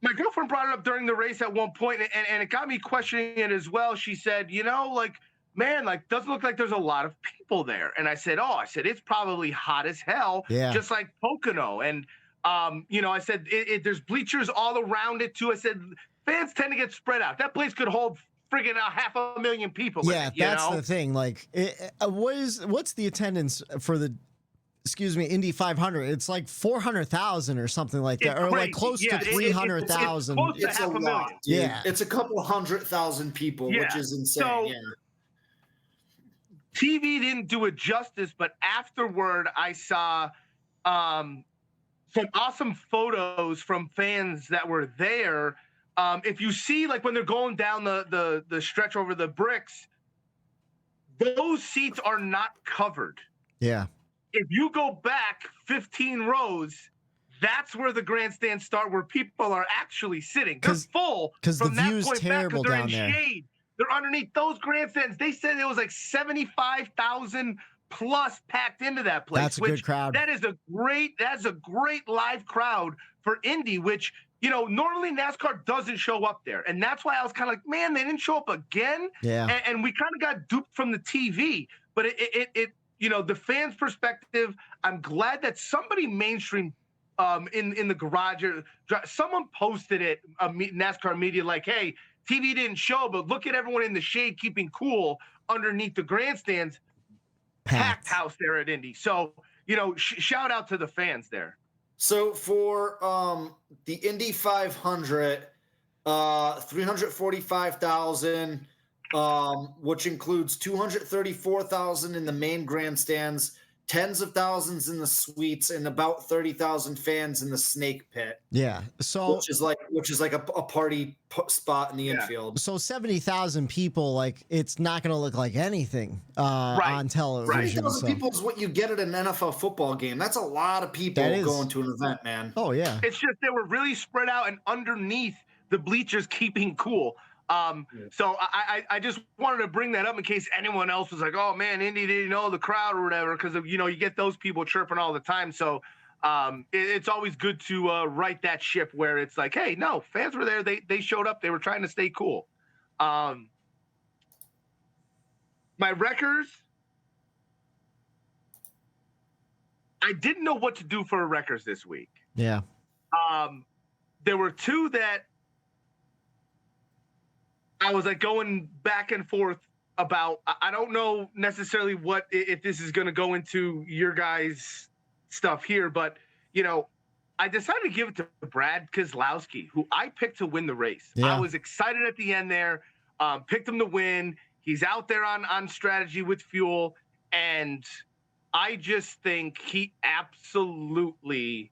My girlfriend brought it up during the race at one point, and it got me questioning it as well. She said, man, doesn't look like there's a lot of people there. And I said, it's probably hot as hell, just like Pocono. And, I said, there's bleachers all around it too. I said, fans tend to get spread out. That place could hold friggin' 500,000 people. Yeah, that's the the thing. Like, what's the attendance for the Indy 500? It's like 400,000 or something like that, or like close to 300,000. It's a lot. Dude. Yeah, it's a couple 100,000 people, which is insane. So, TV didn't do it justice, but afterward, I saw some awesome photos from fans that were there. If you see, like, when they're going down the stretch over the bricks, those seats are not covered. Yeah. If you go back 15 rows, that's where the grandstands start, where people are actually sitting. They're full because the that view's point terrible back, they're down in there. Shade. They're underneath those grandstands. They said it was like 75,000 plus packed into that place. That's a good crowd. That's a great live crowd for Indy, which, you know, normally NASCAR doesn't show up there. And that's why I was kind of like, man, they didn't show up again. Yeah. And we kind of got duped from the TV. But it you know, the fans' perspective, I'm glad that somebody mainstream in the garage, someone posted it, NASCAR media, like, hey, TV didn't show, but look at everyone in the shade keeping cool underneath the grandstands. Packed house there at Indy. So, you know, shout out to the fans there. So for the Indy 500, 345,000, which includes 234,000 in the main grandstands, tens of thousands in the suites, and about 30,000 fans in the snake pit. Yeah. So which is like a party spot in the infield. So 70,000 people, like, it's not going to look like anything on television. 70,000 people is what you get at an NFL football game. That's a lot of people going to an event, man. Oh yeah. It's just they were really spread out and underneath the bleachers keeping cool. So I just wanted to bring that up in case anyone else was like, oh man, Indy didn't know the crowd or whatever, because you know, you get those people chirping all the time. So it's always good to right that ship where it's like, hey, no, fans were there, they showed up, they were trying to stay cool. My wreckers, I didn't know what to do for wreckers this week. Yeah. There were two that I was like going back and forth about. I don't know necessarily if this is going to go into your guys' stuff here, but, you know, I decided to give it to Brad Keselowski, who I picked to win the race. Yeah. I was excited at the end there, picked him to win. He's out there on strategy with fuel, and I just think he absolutely.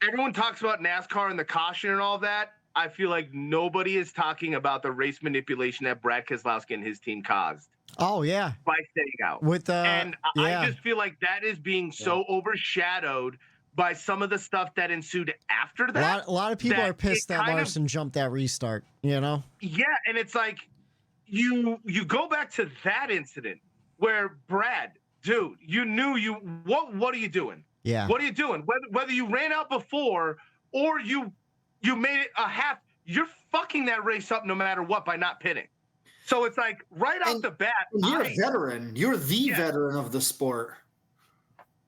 Everyone talks about NASCAR and the caution and all that. I feel like nobody is talking about the race manipulation that Brad Keselowski and his team caused. Oh yeah, by staying out. I just feel like that is being so overshadowed by some of the stuff that ensued after that. A lot of people are pissed that Larson jumped that restart. You know? Yeah, and it's like you go back to that incident where Brad, dude, you knew what are you doing? Yeah. What are you doing? Whether you ran out before or you made it a half, you're fucking that race up no matter what by not pitting. So it's like right off the bat. You're a veteran. You're the veteran of the sport.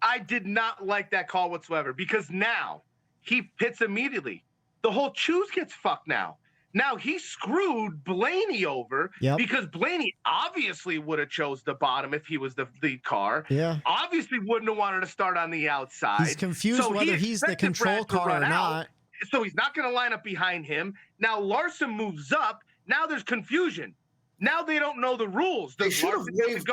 I did not like that call whatsoever because now he pits immediately. The whole choose gets fucked now. Now he screwed Blaney over because Blaney obviously would have chose the bottom if he was the lead car. Yeah. Obviously wouldn't have wanted to start on the outside. He's confused whether he's the control car or not. So he's not going to line up behind him. Now Larson moves up. Now there's confusion. Now they don't know the rules. They should have waved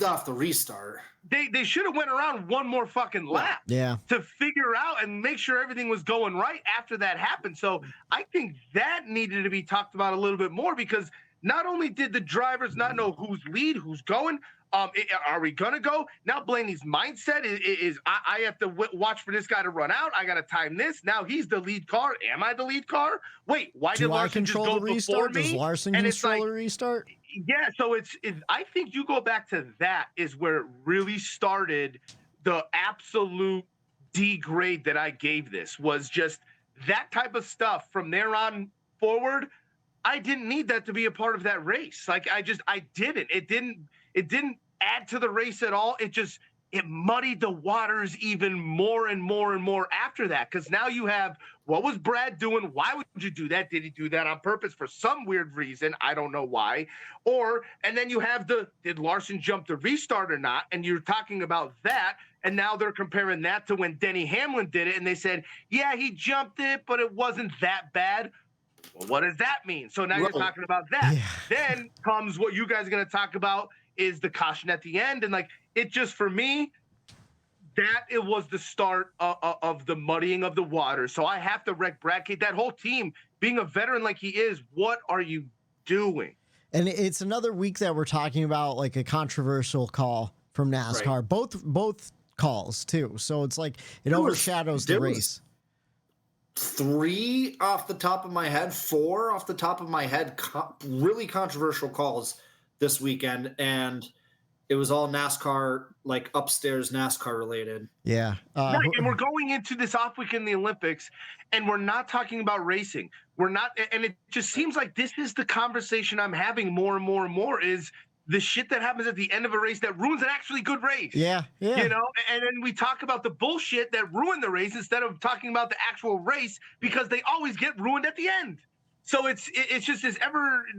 off the restart. They should have went around one more fucking lap to figure out and make sure everything was going right after that happened. So I think that needed to be talked about a little bit more because not only did the drivers not know who's lead, who's going, are we going to go? Now Blaney's mindset is I have to watch for this guy to run out. I got to time this. Now he's the lead car. Am I the lead car? Wait, why did Larson just go before me? Does Larson control the restart? Yeah, so I think you go back to that is where it really started. The absolute degrade that I gave this was just that type of stuff from there on forward. I didn't need that to be a part of that race. Like I didn't. It didn't add to the race at all. It just it muddied the waters even more and more and more after that. Because now you have, what was Brad doing? Why would you do that? Did he do that on purpose for some weird reason? I don't know why. And then you have did Larson jump the restart or not? And you're talking about that. And now they're comparing that to when Denny Hamlin did it. And they said, yeah, he jumped it, but it wasn't that bad. Well, what does that mean? So now you're talking about that. Yeah. Then comes what you guys are going to talk about is the caution at the end. And like, it just, for me, that it was the start of the muddying of the water. So I have to wreck Brad Kate, that whole team, being a veteran like he is. What are you doing? And it's another week that we're talking about like a controversial call from NASCAR, right. Both calls too. So it's like it overshadows the race. 3 off the top of my head, 4 off the top of my head, really controversial calls this weekend, and it was all NASCAR, like upstairs NASCAR related. Yeah. Right. And we're going into this off week in the Olympics, and we're not talking about racing. We're not, and it just seems like this is the conversation I'm having more and more and more, is the shit that happens at the end of a race that ruins an actually good race. Yeah. You know, and then we talk about the bullshit that ruined the race instead of talking about the actual race, because they always get ruined at the end. So it's just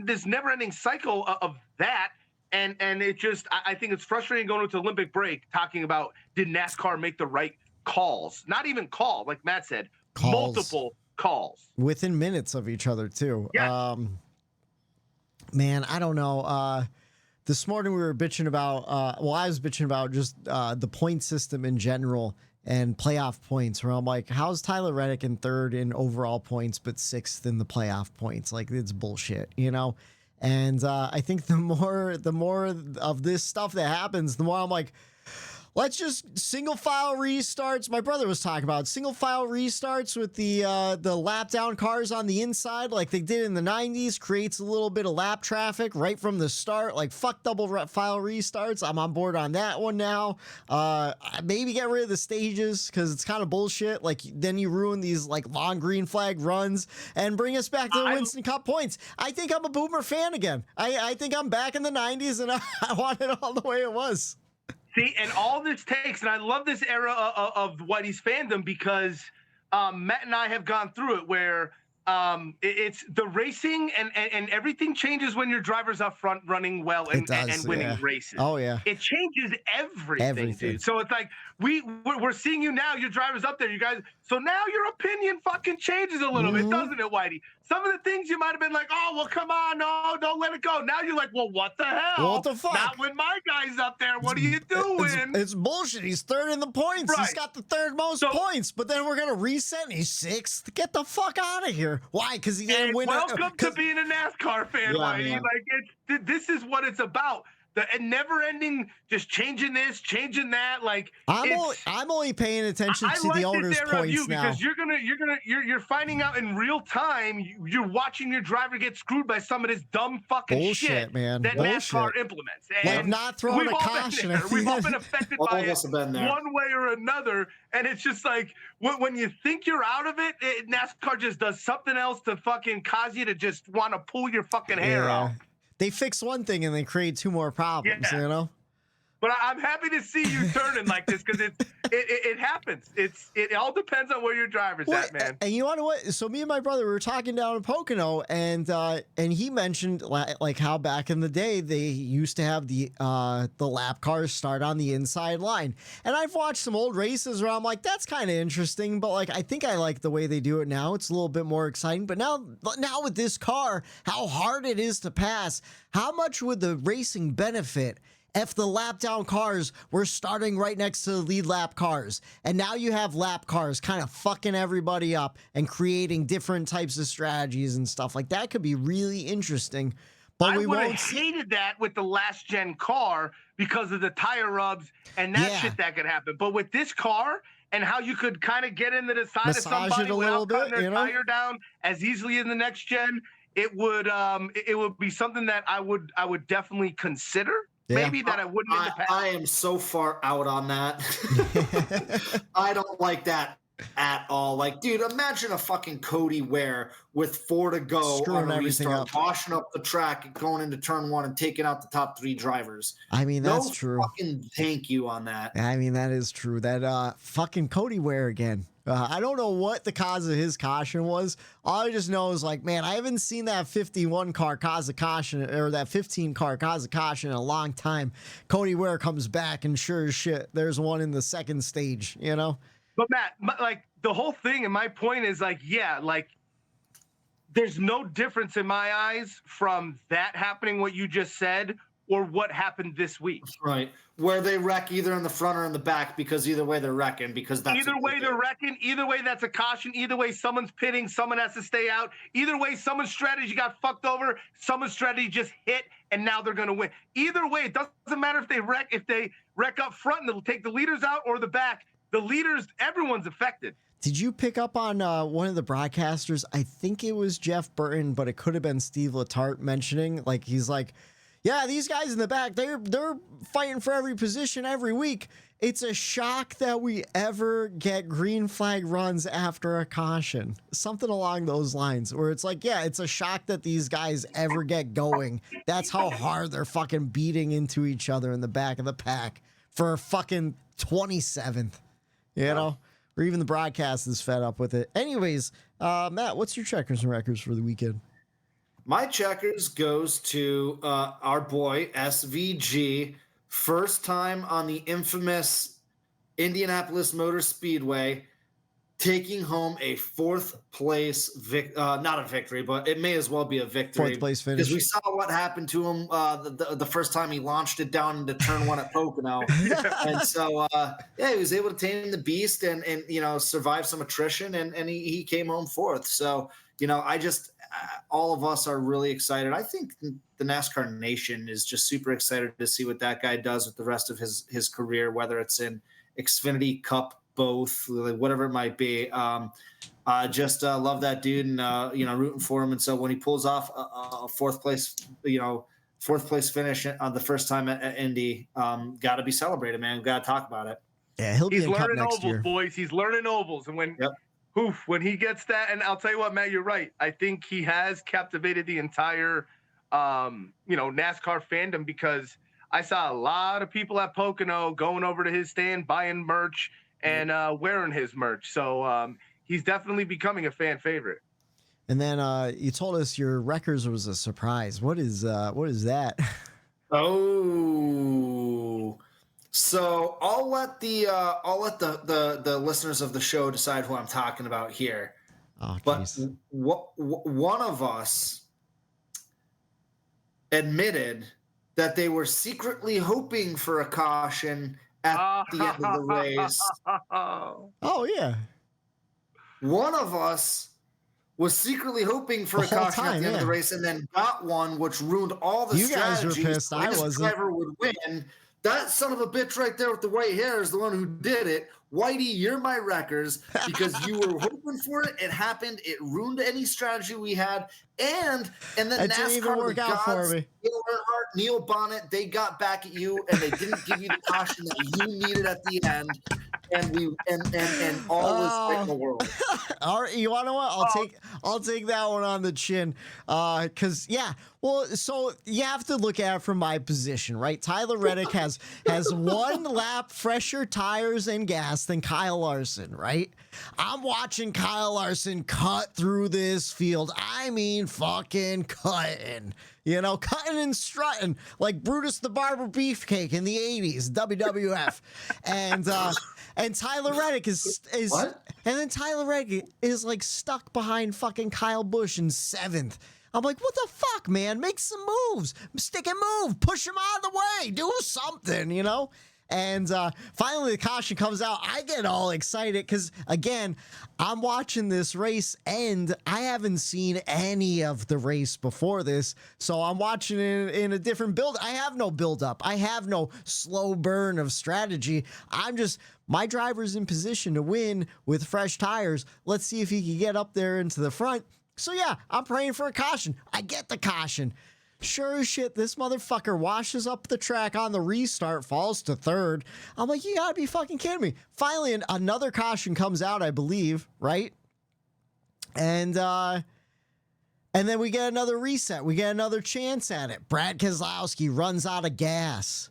this never ending cycle of that. And it just, I think it's frustrating going into Olympic break talking about, did NASCAR make the right calls? Not even call, like Matt said, multiple calls. Within minutes of each other too. Yeah. Man, I don't know. This morning we were bitching about, I was bitching about just the point system in general and playoff points, where I'm like, how's Tyler Reddick in 3rd in overall points but 6th in the playoff points? Like, it's bullshit, you know? And I think the more of this stuff that happens, the more I'm like, let's just single file restarts. My brother was talking about single file restarts with the lap down cars on the inside, like they did in the 90s, creates a little bit of lap traffic right from the start. Like, fuck double file restarts. I'm on board on that one now. Maybe get rid of the stages, because it's kind of bullshit. Like, then you ruin these like long green flag runs and bring us back to the Winston Cup points. I think I'm a Boomer fan again. I think I'm back in the 90s, and I want it all the way it was. See, and all this takes, and I love this era of Whitey's fandom, because Matt and I have gone through it, where it's the racing and everything changes when your driver's up front running well and winning races. Oh, yeah. It changes everything, dude. So it's like we're seeing you now, your driver's up there, you guys. So now your opinion fucking changes a little bit, doesn't it, Whitey? Some of the things you might have been like, oh, well, come on, no, don't let it go. Now you're like, well, what the hell? What the fuck? Not when my guy's up there. What are you doing? It's bullshit. He's 3rd in the points. Right. He's got the 3rd most points, but then we're going to reset and he's 6th. Get the fuck out of here. Why? Because he didn't win. Welcome to being a NASCAR fan, Whitey. Man. Like, this is what it's about. The never-ending, just changing this, changing that. Like, I'm only paying attention to the owner's points now, because you're finding out in real time. You're watching your driver get screwed by some of this dumb fucking bullshit, man. That NASCAR implements. And like not throwing a caution. We've all been affected by it one way or another. And it's just like, when you think you're out of it, NASCAR just does something else to fucking cause you to just want to pull your fucking hair off. They fix one thing and they create 2 more problems, you know? But I'm happy to see you turning like this, because it happens. It all depends on where your driver's at, man. And you know what? So me and my brother, we were talking down in Pocono, and he mentioned like how back in the day they used to have the lap cars start on the inside line. And I've watched some old races where I'm like, that's kind of interesting, but like I think I like the way they do it now. It's a little bit more exciting. But now with this car, how hard it is to pass, how much would the racing benefit if the lap down cars were starting right next to the lead lap cars? And now you have lap cars kind of fucking everybody up and creating different types of strategies and stuff like that. Could be really interesting. But we won't. Hated that with the last gen car because of the tire rubs and that shit that could happen. But with this car and how you could kind of get into the side of somebody without cutting their tire down as easily in the next gen, it would be something that I would definitely consider. Yeah. Maybe that I wouldn't in the past. I am so far out on that. I don't like that at all. Like, dude, imagine a fucking Cody Ware with 4 to go Screwing on a everything restart, up. tossing up the track and going into turn 1 and taking out the top 3 drivers. I mean, that's true. Fucking thank you on that. I mean, that is true. That fucking Cody Ware again. I don't know what the cause of his caution was. All I just know is like, man, I haven't seen that 51 car cause a caution or that 15 car cause a caution in a long time. Cody Ware comes back and sure as shit, there's one in the second stage, you know? But Matt, like the whole thing, and my point is like, yeah, like there's no difference in my eyes from that happening, what you just said, or what happened this week. Right. Where they wreck either in the front or in the back, because either way they're wrecking, because that's either way they're wrecking, either way that's a caution, either way someone's pitting, someone has to stay out, either way someone's strategy got fucked over, someone's strategy just hit, and now they're gonna win. Either way, it doesn't matter if they wreck up front and they'll take the leaders out or the back. The leaders, everyone's affected. Did you pick up on one of the broadcasters? I think it was Jeff Burton, but it could have been Steve Letarte mentioning, like, he's like, yeah, these guys in the back, they're fighting for every position every week. It's a shock that we ever get green flag runs after a caution. Something along those lines, where it's like, yeah, it's a shock that these guys ever get going. That's how hard they're fucking beating into each other in the back of the pack for a fucking 27th, you know? Or even the broadcast is fed up with it. Anyways, Matt, what's your checkers and records for the weekend? My checkers goes to our boy SVG, first time on the infamous Indianapolis Motor Speedway, taking home a 4th place not a victory, but it may as well be a victory. 4th place finish. Because we saw what happened to him the first time he launched it down into turn 1 at Pocono. And so yeah, he was able to tame the beast and you know, survive some attrition, and he came home 4th. So, you know, all of us are really excited. I think the NASCAR nation is just super excited to see what that guy does with the rest of his career, whether it's in Xfinity, Cup, both, whatever it might be. Just love that dude, and you know, rooting for him. And so when he pulls off a 4th place finish on the first time at Indy, got to be celebrated, man. We got to talk about it. Yeah, he'll be He's in Cup learning next ovals, year. boys. He's learning ovals, and when he gets that, and I'll tell you what, Matt, you're right. I think he has captivated the entire, you know, NASCAR fandom, because I saw a lot of people at Pocono going over to his stand, buying merch and wearing his merch. So he's definitely becoming a fan favorite. And then you told us your records was a surprise. What is that? Oh. So I'll let the listeners of the show decide who I'm talking about here. Oh, but one of us admitted that they were secretly hoping for a caution at the end of the race. Oh yeah. One of us was secretly hoping for a caution at the end of the race, and then got one, which ruined all the strategies. You guys were pissed. I wasn't. Driver would win. That son of a bitch right there with the white hair is the one who did it. Whitey, you're my wreckers, because you were hoping for it. It happened. It ruined any strategy we had. And then it NASCAR, didn't even work out for me. Neil Earnhardt, Neil Bonnet, they got back at you, and they didn't give you the caution that you needed at the end. And all was right in the world. All right, you want to know what? I'll take that one on the chin. Cause yeah, well, so you have to look at it from my position, right? Tyler Reddick has 1 lap fresher tires and gas than Kyle Larson, right? I'm watching Kyle Larson cut through this field. I mean, fucking cutting. You know, cutting and strutting like Brutus the Barber Beefcake in the 80s, WWF. And Tyler Reddick is what? And then Tyler Reddick is like stuck behind fucking Kyle Busch in 7th. I'm like, what the fuck, man? Make some moves. Stick and move. Push him out of the way. Do something, you know? And finally, the caution comes out. I get all excited because, again, I'm watching this race and I haven't seen any of the race before this. So I'm watching it in a different build. I have no build up. I have no slow burn of strategy. My driver's in position to win with fresh tires. Let's see if he can get up there into the front. So, yeah, I'm praying for a caution. I get the caution. Sure as shit, this motherfucker washes up the track on the restart, falls to third. I'm like, you gotta be fucking kidding me. Finally, another caution comes out, I believe, right? And then we get another reset. We get another chance at it. Brad Keselowski runs out of gas.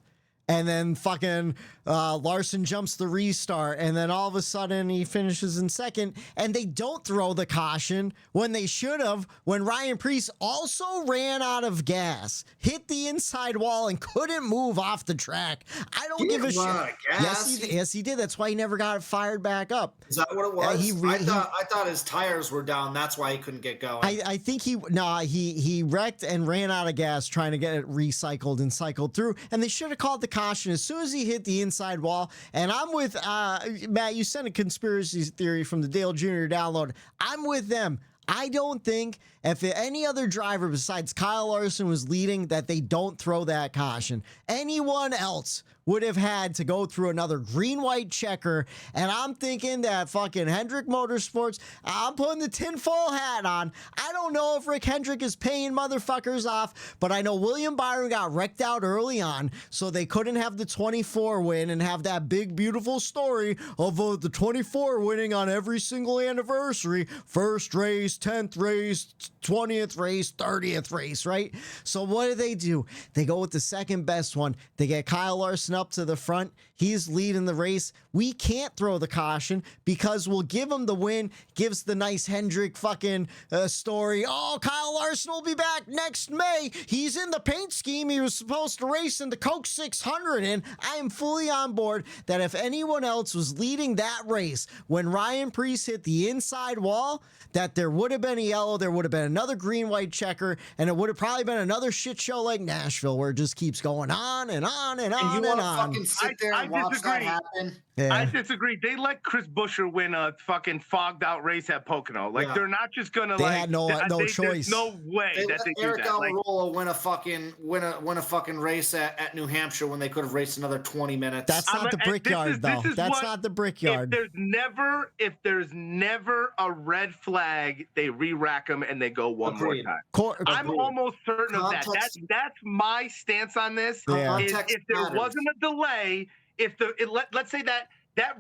And then fucking Larson jumps the restart. And then all of a sudden he finishes in second. And they don't throw the caution when they should have. When Ryan Preece also ran out of gas, hit the inside wall, and couldn't move off the track. I don't give a shit. Yes, he did. That's why he never got it fired back up. Is that what it was? I thought his tires were down. That's why he couldn't get going. I think he wrecked and ran out of gas trying to get it recycled and cycled through. And they should have called the caution as soon as he hit the inside wall. And I'm with Matt. You sent a conspiracy theory from the Dale Jr. download. I'm with them. I don't think if any other driver besides Kyle Larson was leading that they don't throw that caution. Anyone else would have had to go through another green-white checker, and I'm thinking that fucking Hendrick Motorsports, I'm putting the tinfoil hat on. I don't know if Rick Hendrick is paying motherfuckers off, but I know William Byron got wrecked out early on, so they couldn't have the 24 win and have that big, beautiful story of the 24 winning on every single anniversary, first race, 10th race, 20th race, 30th race, right? So what do? They go with the second best one. They get Kyle Larson up to the front. He's leading the race. We can't throw the caution because we'll give him the win. Gives the nice Hendrick fucking story. Oh, Kyle Larson will be back next May. He's in the paint scheme. He was supposed to race in the Coke 600. And I am fully on board that if anyone else was leading that race when Ryan Preece hit the inside wall, that there would have been a yellow, there would have been another green-white checker, and it would have probably been another shit show like Nashville where it just keeps going on and on and on and on. Fucking sit there and watch that happen? Yeah. I disagree. They let Chris Buescher win a fucking fogged out race at Pocono. Like they're not just gonna they had no choice. There's no way they that let they do Eric that. Almirola win a fucking race at New Hampshire when they could have raced another 20 minutes. That's not the Brickyard though. That's not the Brickyard. If there's never a red flag, they re-rack them and they go one more time. I'm almost certain of that. That's my stance on this. Yeah. If there wasn't a delay, let's say that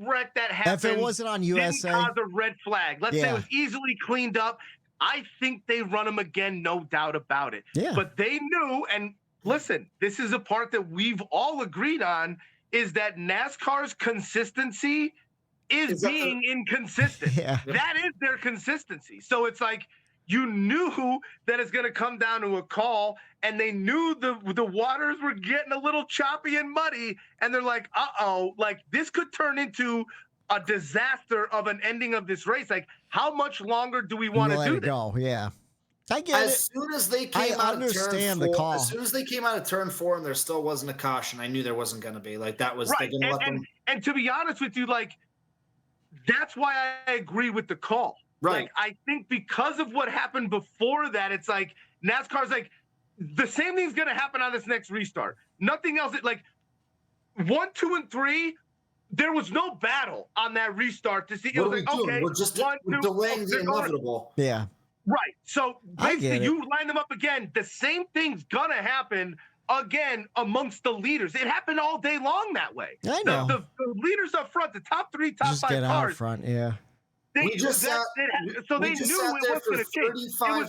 wreck that happened, if it wasn't on USA, didn't cause a red flag. Let's say it was easily cleaned up. I think they run them again, no doubt about it. Yeah. But they knew, and listen, this is a part that we've all agreed on, is that NASCAR's consistency is being inconsistent. Yeah. That is their consistency. So it's like, you knew that it's going to come down to a call, and they knew the waters were getting a little choppy and muddy, and they're like, uh-oh, like this could turn into a disaster of an ending of this race. Like, how much longer do we want to do this? Go. Yeah. I get it. As soon as they came out of turn 4, as soon as they came out of turn 4 and there still wasn't a caution, I knew there wasn't going to be. Like, that was right. And to be honest with you, like, that's why I agree with the call. Right. Like, I think because of what happened before that, it's like NASCAR's like, the same thing's going to happen on this next restart. Nothing else. Like 1, 2, and 3, there was no battle on that restart to see. It was like, okay, we're just delaying the inevitable. Yeah. Right. So basically, you line them up again. The same thing's going to happen again amongst the leaders. It happened all day long that way. I know. The leaders up front, the top 3, top 5 just get cars. out front, yeah. They knew it was going to change.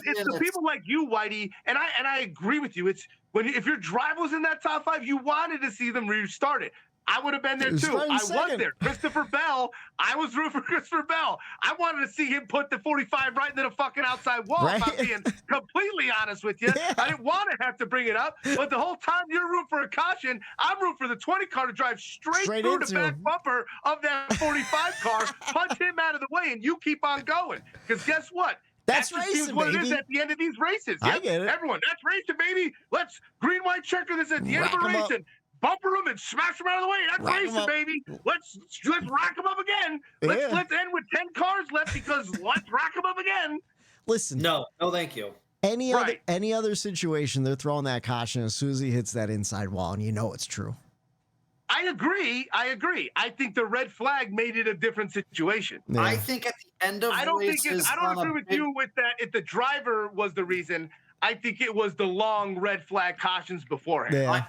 It's the people like you, Whitey, and I agree with you. It's if your drive was in that top 5, you wanted to see them restart it. I would have been there too. I was there. Christopher Bell. I was rooting for Christopher Bell. I wanted to see him put the 45 right into the fucking outside wall. Right? If I'm being completely honest with you. Yeah. I didn't want to have to bring it up, but the whole time you're rooting for a caution, I'm rooting for the 20 car to drive straight through the back bumper of that 45 car, punch him out of the way, and you keep on going. Because guess what? That's racing, what it is at the end of these races. I get it. Everyone, that's racing, baby. Let's green, white checker this at the end of the racing. Bumper them and smash them out of the way. That's racing, baby. Let's rack them up again. Let's end with 10 cars left because let's rack them up again. Listen. No, thank you. Any other situation, they're throwing that caution as soon as he hits that inside wall, and you know it's true. I agree. I think the red flag made it a different situation. Yeah. I think at the end of I don't agree with you with that. If the driver was the reason, I think it was the long red flag cautions beforehand. Yeah.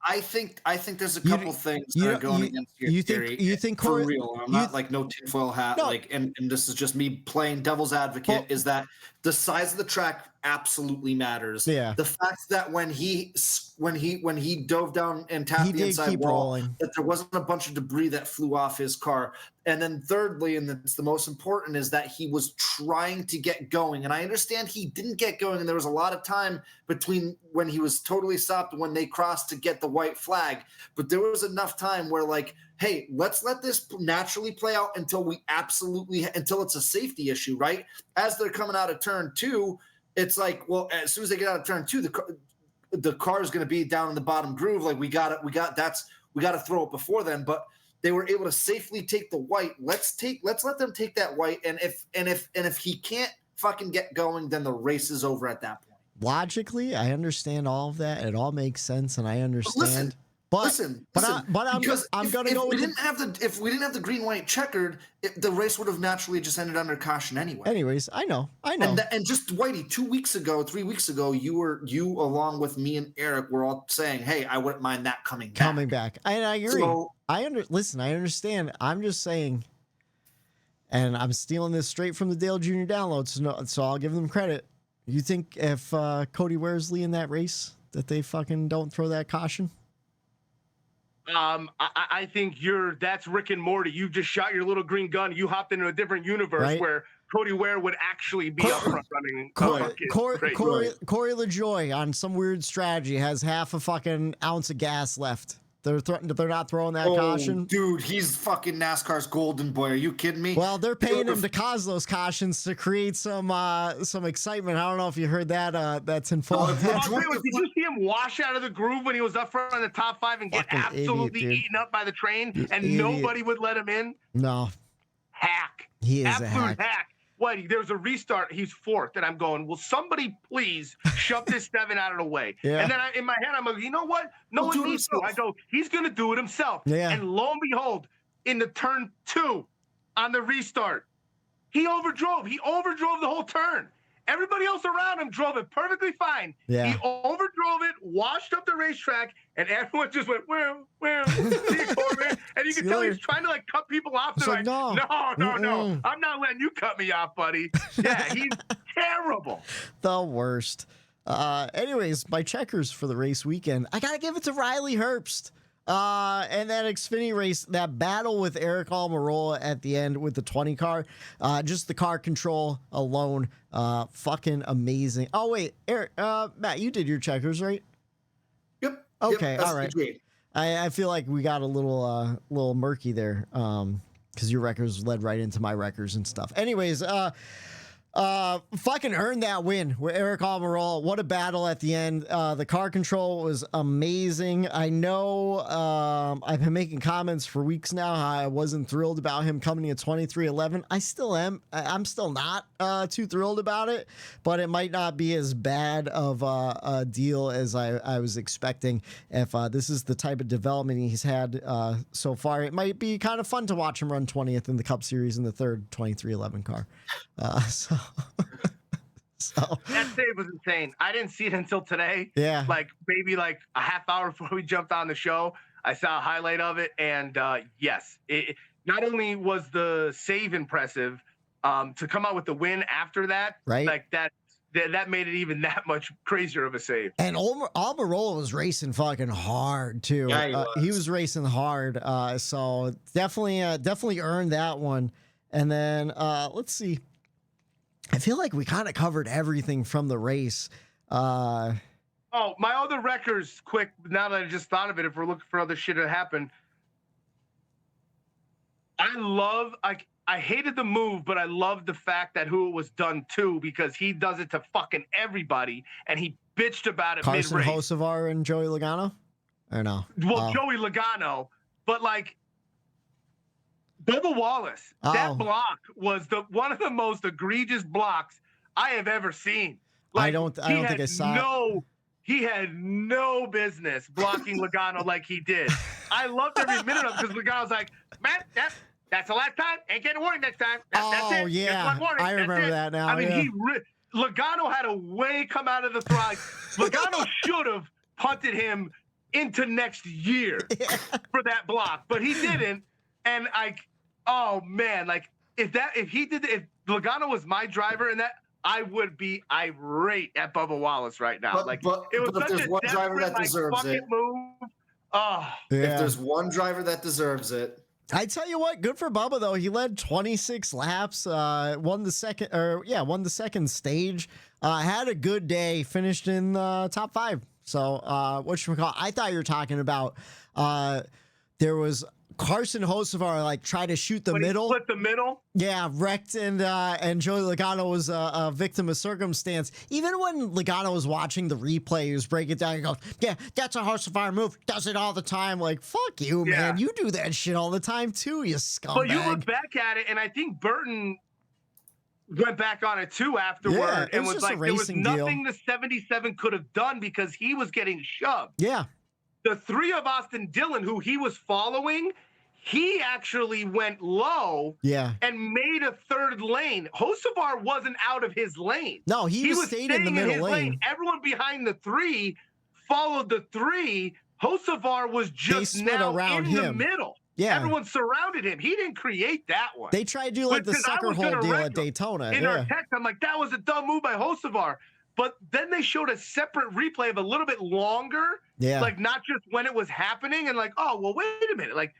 I think there's a couple things that are going against your theory. You think for real? I'm not like no tinfoil hat. No. Like, and this is just me playing devil's advocate. Is that the size of the track absolutely matters? Yeah. The fact that when he dove down and tapped the inside wall, that there wasn't a bunch of debris that flew off his car. And then thirdly, and that's the most important, is that he was trying to get going. And I understand he didn't get going, and there was a lot of time between when he was totally stopped and when they crossed to get the white flag. But there was enough time where, like, hey, let's let this naturally play out until it's a safety issue, right? As they're coming out of turn 2, it's like, well, as soon as they get out of turn 2, the car is going to be down in the bottom groove. Like, we got to throw it before then. But they were able to safely take the white. Let's let them take that white. And if he can't fucking get going, then the race is over at that point. Logically, I understand all of that. It all makes sense, and I understand. If we didn't have the green white checkered, the race would have naturally just ended under caution anyway. Anyways, I know. And just Whitey, 3 weeks ago, you along with me and Eric were all saying, "Hey, I wouldn't mind that coming back." And I agree. So, I understand. I'm just saying, and I'm stealing this straight from the Dale Jr. downloads, so I'll give them credit. You think if Cody Wearsley in that race that they fucking don't throw that caution? I think that's Rick and Morty. You just shot your little green gun. You hopped into a different universe where Cody Ware would actually be up front running. Corey LaJoy on some weird strategy has half a fucking ounce of gas left. They're not throwing that caution. Dude, he's fucking NASCAR's golden boy. Are you kidding me? Well, they're paying him to cause those cautions to create some excitement. I don't know if you heard that. That's in full. Did you see him wash out of the groove when he was up front in the top 5 and get absolutely eaten up by the train, nobody would let him in? No. Hack. He is absolute a hack. Whitey, there's a restart. He's 4th, and I'm going, will somebody please shove this 7 out of the way? Yeah. And then in my head, I'm like, you know what? No one needs to. I go, he's going to do it himself. Yeah. And lo and behold, in the turn 2 on the restart, he overdrove. He overdrove the whole turn. Everybody else around him drove it perfectly fine. Yeah. He overdrove it, washed up the racetrack, and everyone just went, where? And you can tell he's trying to like cut people off. They're like, no, I'm not letting you cut me off, buddy. Yeah, he's terrible. The worst. Anyways, my checkers for the race weekend, I gotta give it to Reilly Herbst. And that Xfinity race, that battle with Eric Almirola at the end with the 20 car, just the car control alone, fucking amazing. Oh wait, Eric, Matt, you did your checkers, right? Yep. Okay, all right. I feel like we got a little murky there, because your records led right into my records and stuff. Anyways, fucking earned that win with Eric Almirola. What a battle at the end. The car control was amazing. I know I've been making comments for weeks now how I wasn't thrilled about him coming in at 23-11. I still am. I'm still not too thrilled about it, but it might not be as bad of a deal as I was expecting. If this is the type of development he's had so far, it might be kind of fun to watch him run 20th in the Cup Series in the third 23-11 car. So that save was insane. I didn't see it until today. Yeah. Like maybe like a half hour before we jumped on the show, I saw a highlight of it. And yes, it not only was the save impressive, to come out with the win after that, right? Like that made it even that much crazier of a save. And Almirola was racing fucking hard too. Yeah, he was racing hard. So definitely earned that one. And then let's see. I feel like we kind of covered everything from the race. Oh, my other records, quick. Now that I just thought of it, if we're looking for other shit to happen, I hated the move, but I loved the fact that who it was done to, because he does it to fucking everybody, and he bitched about it Carson mid-race. Hocevar and Joey Logano, or no? Well, Joey Logano, but like. Bubba Wallace, that block was one of the most egregious blocks I have ever seen. Like, I don't think I saw it. He had no business blocking Logano like he did. I loved every minute of it because Logano's like, man, that's the last time. Ain't getting a warning next time. That's it. Yeah. Warning. I remember that now. I mean, Logano had a way come out of the throttle. Logano should have punted him into next year for that block, but he didn't. And oh man, like if Logano was my driver and that, I would be irate at Bubba Wallace right now. It was but if such there's a one driver that desperate, deserves fuck it, move. Oh, Yeah. if there's one driver that deserves it. I tell you what, good for Bubba though. He led 26 laps, won the second stage. Had a good day, finished in top 5. So whatchamacallit, I thought you were talking about there was Carson Hocevar tried to shoot the middle. Split the middle. Yeah, wrecked, and Joey Logano was a victim of circumstance. Even when Logano was watching the replay, he was breaking it down and goes, yeah, that's a Hocevar move. Does it all the time. Like, fuck you, man. You do that shit all the time too, you scumbag. But you look back at it, and I think Burton went back on it too afterward, Yeah, and was like, there was nothing deal. the 77 could have done because he was getting shoved. Yeah. The 3 of Austin Dillon, who he was following, he actually went low and made a 3rd lane. Hocevar wasn't out of his lane. No, he was staying in the middle lane. Everyone behind the 3 followed the 3. Hocevar was just now around in the middle. Yeah. Everyone surrounded him. He didn't create that one. They tried to do the sucker hole deal at Daytona. In our text, I'm like, that was a dumb move by Hocevar. But then they showed a separate replay of a little bit longer. Yeah. Like not just when it was happening and like, oh, well, wait a minute. Like,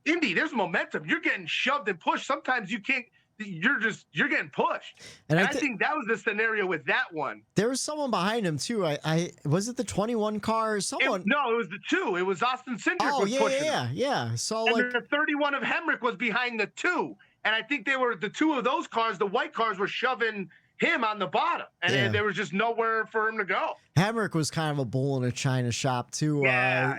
Indy, there's momentum. You're getting shoved and pushed. Sometimes you can't. You're getting pushed. And I think that was the scenario with that one. There was someone behind him too. I was it the 21 car? Someone. No, it was the 2. It was Austin Cindric was pushing him. Yeah. So and the 31 of Hemrick was behind the 2, and I think they were the 2 of those cars. The white cars were shoving him on the bottom, and there was just nowhere for him to go. Hemrick was kind of a bull in a china shop too.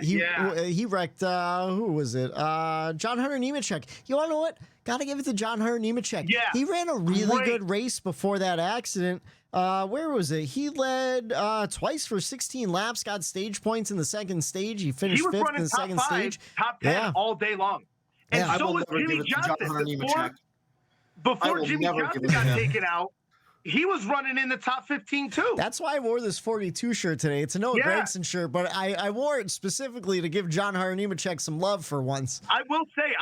He wrecked. Who was it? John Hunter Nemechek. You want to know what? Got to give it to John Hunter Nemechek. Yeah, he ran a really good race before that accident. Where was it? He led twice for 16 laps. Got stage points in the second stage. He finished 5th in the second stage. Top 10 all day long. And so was Jimmy Johnson. Before Jimmy Johnson got taken out, he was running in the top 15 too. That's why I wore this 42 shirt today. It's a Noah Gragson shirt, but I wore it specifically to give John Hunter Nemechek some love for once. I will say,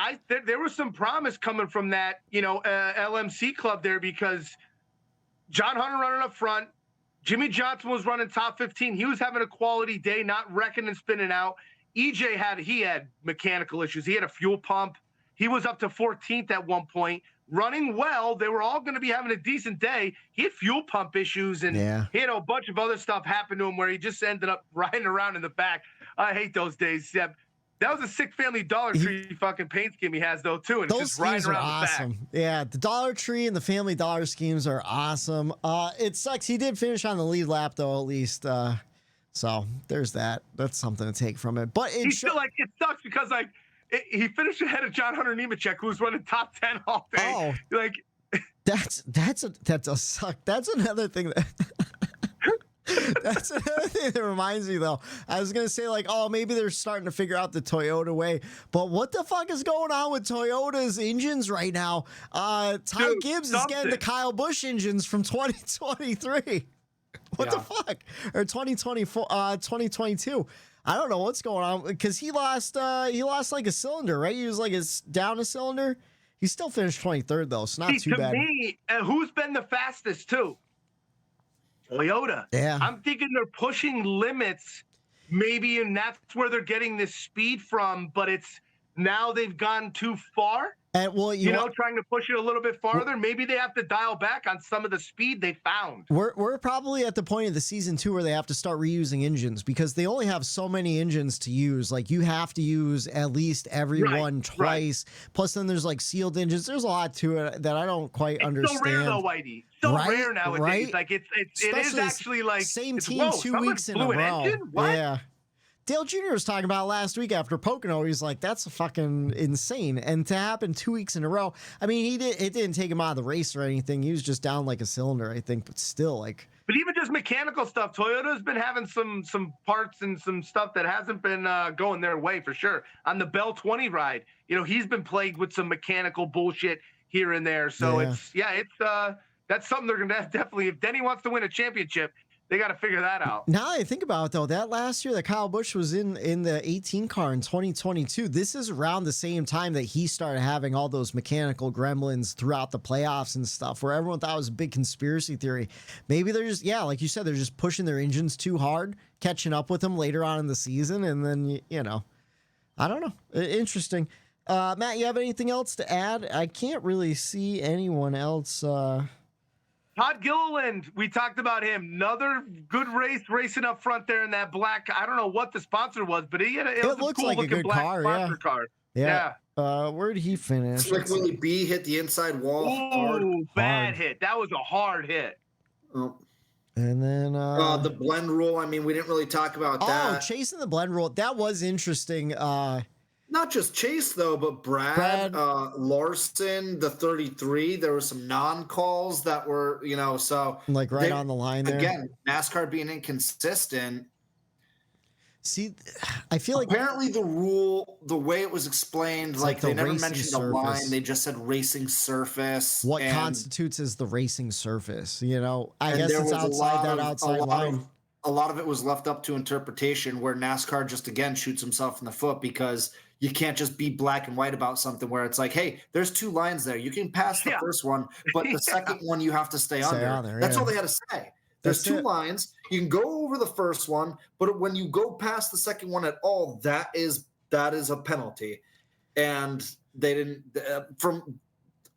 there was some promise coming from that, LMC club there, because John Hunter running up front, Jimmy Johnson was running top 15. He was having a quality day, not wrecking and spinning out. EJ had mechanical issues. He had a fuel pump. He was up to 14th at one point. Running well, they were all going to be having a decent day. He had fuel pump issues, and he had a bunch of other stuff happen to him where he just ended up riding around in the back. I hate those days, Seb. That was a sick family Dollar Tree fucking paint scheme he has, though, too. And those just riding around awesome. the back. Yeah, the Dollar Tree and the Family Dollar schemes are awesome. It sucks. He did finish on the lead lap, though, at least. So there's that. That's something to take from it. But it sucks because, he finished ahead of John Hunter Nemechek, who was running top 10 all day. Oh, that's a suck. That's another thing that that's another thing that reminds me though. I was gonna say maybe they're starting to figure out the Toyota way, but what the fuck is going on with Toyota's engines right now? Ty Gibbs is getting the Kyle Busch engines from 2023. What the fuck? Or 2024, 2022. I don't know what's going on because he lost like a cylinder, right? He was down a cylinder. He still finished 23rd though, so not too bad. To me, who's been the fastest too? Toyota. Yeah. I'm thinking they're pushing limits maybe, and that's where they're getting this speed from, but it's now they've gone too far. And trying to push it a little bit farther. Maybe they have to dial back on some of the speed they found. We're probably at the point of the season too where they have to start reusing engines because they only have so many engines to use. Like you have to use at least every one twice. Right. Plus then there's sealed engines. There's a lot to it that I don't quite understand. So rare though, Whitey. So rare nowadays. Right? Like it is actually same team 2 weeks in a row. Yeah. Dale Jr. was talking about last week after Pocono. He's like, that's fucking insane. And to happen 2 weeks in a row, I mean, it didn't take him out of the race or anything. He was just down like a cylinder, I think, but still But even just mechanical stuff, Toyota's been having some parts and some stuff that hasn't been going their way for sure. On the Bell 20 ride, he's been plagued with some mechanical bullshit here and there. So it's that's something they're going to definitely, if Denny wants to win a championship, they got to figure that out. Now I think about it, though, that last year that Kyle Busch was in the 18 car in 2022, this is around the same time that he started having all those mechanical gremlins throughout the playoffs and stuff, where everyone thought it was a big conspiracy theory. Maybe they're just, yeah, like you said, they're just pushing their engines too hard, catching up with them later on in the season, and then, you know, I don't know. Interesting. Matt, you have anything else to add? I can't really see anyone else. Todd Gilliland, we talked about him. Another good race racing up front there in that black. I don't know what the sponsor was, but he had it looks cool like a good black car, sponsor car. Yeah. Where did he finish? Slick Willie B hit the inside wall. Ooh, bad hit. That was a hard hit. Oh. And then the blend rule. I mean, we didn't really talk about that. Oh, chasing the blend rule. That was interesting. Not just Chase, though, but Brad. Larson, the 33. There were some non-calls that were, you know, so. Like right on the line there. Again, NASCAR being inconsistent. See, I feel like. Apparently the rule, the way it was explained, like they never mentioned a line. They just said racing surface. What constitutes as the racing surface? You know, I guess it's outside that outside line. A lot of it was left up to interpretation, where NASCAR just, again, shoots himself in the foot, because you can't just be black and white about something where it's like, hey, there's two lines there. You can pass the first one, but the second one you have to stay under. That's all they had to say. There's two lines. You can go over the first one, but when you go past the second one at all, that is a penalty. And they didn't, from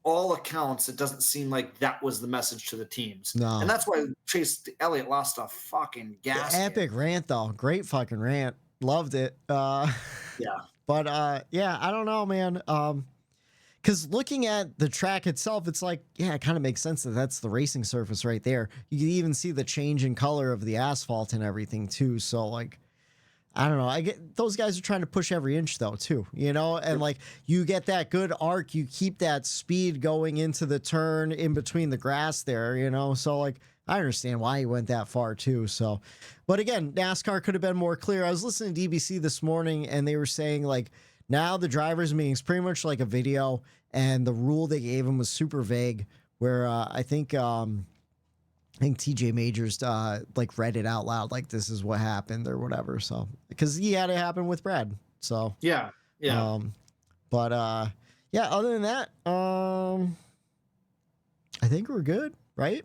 all accounts, it doesn't seem like that was the message to the teams. No. And that's why Chase Elliott lost a fucking gas. Epic rant, though. Great fucking rant. Loved it. Yeah. But yeah, I don't know, man. Because looking at the track itself, it's like, yeah, it kind of makes sense that that's the racing surface right there. You can even see the change in color of the asphalt and everything too. So like, I don't know. I get those guys are trying to push every inch though too, you know, and like you get that good arc, you keep that speed going into the turn in between the grass there, you know. So like, I understand why he went that far too. So, but again, NASCAR could have been more clear. I was listening to DBC this morning and they were saying like now the drivers meeting is pretty much like a video, and the rule they gave him was super vague, where I think TJ Majors like read it out loud, like this is what happened or whatever. So because he had it happen with Brad. So yeah. But yeah, other than that, I think we're good, right?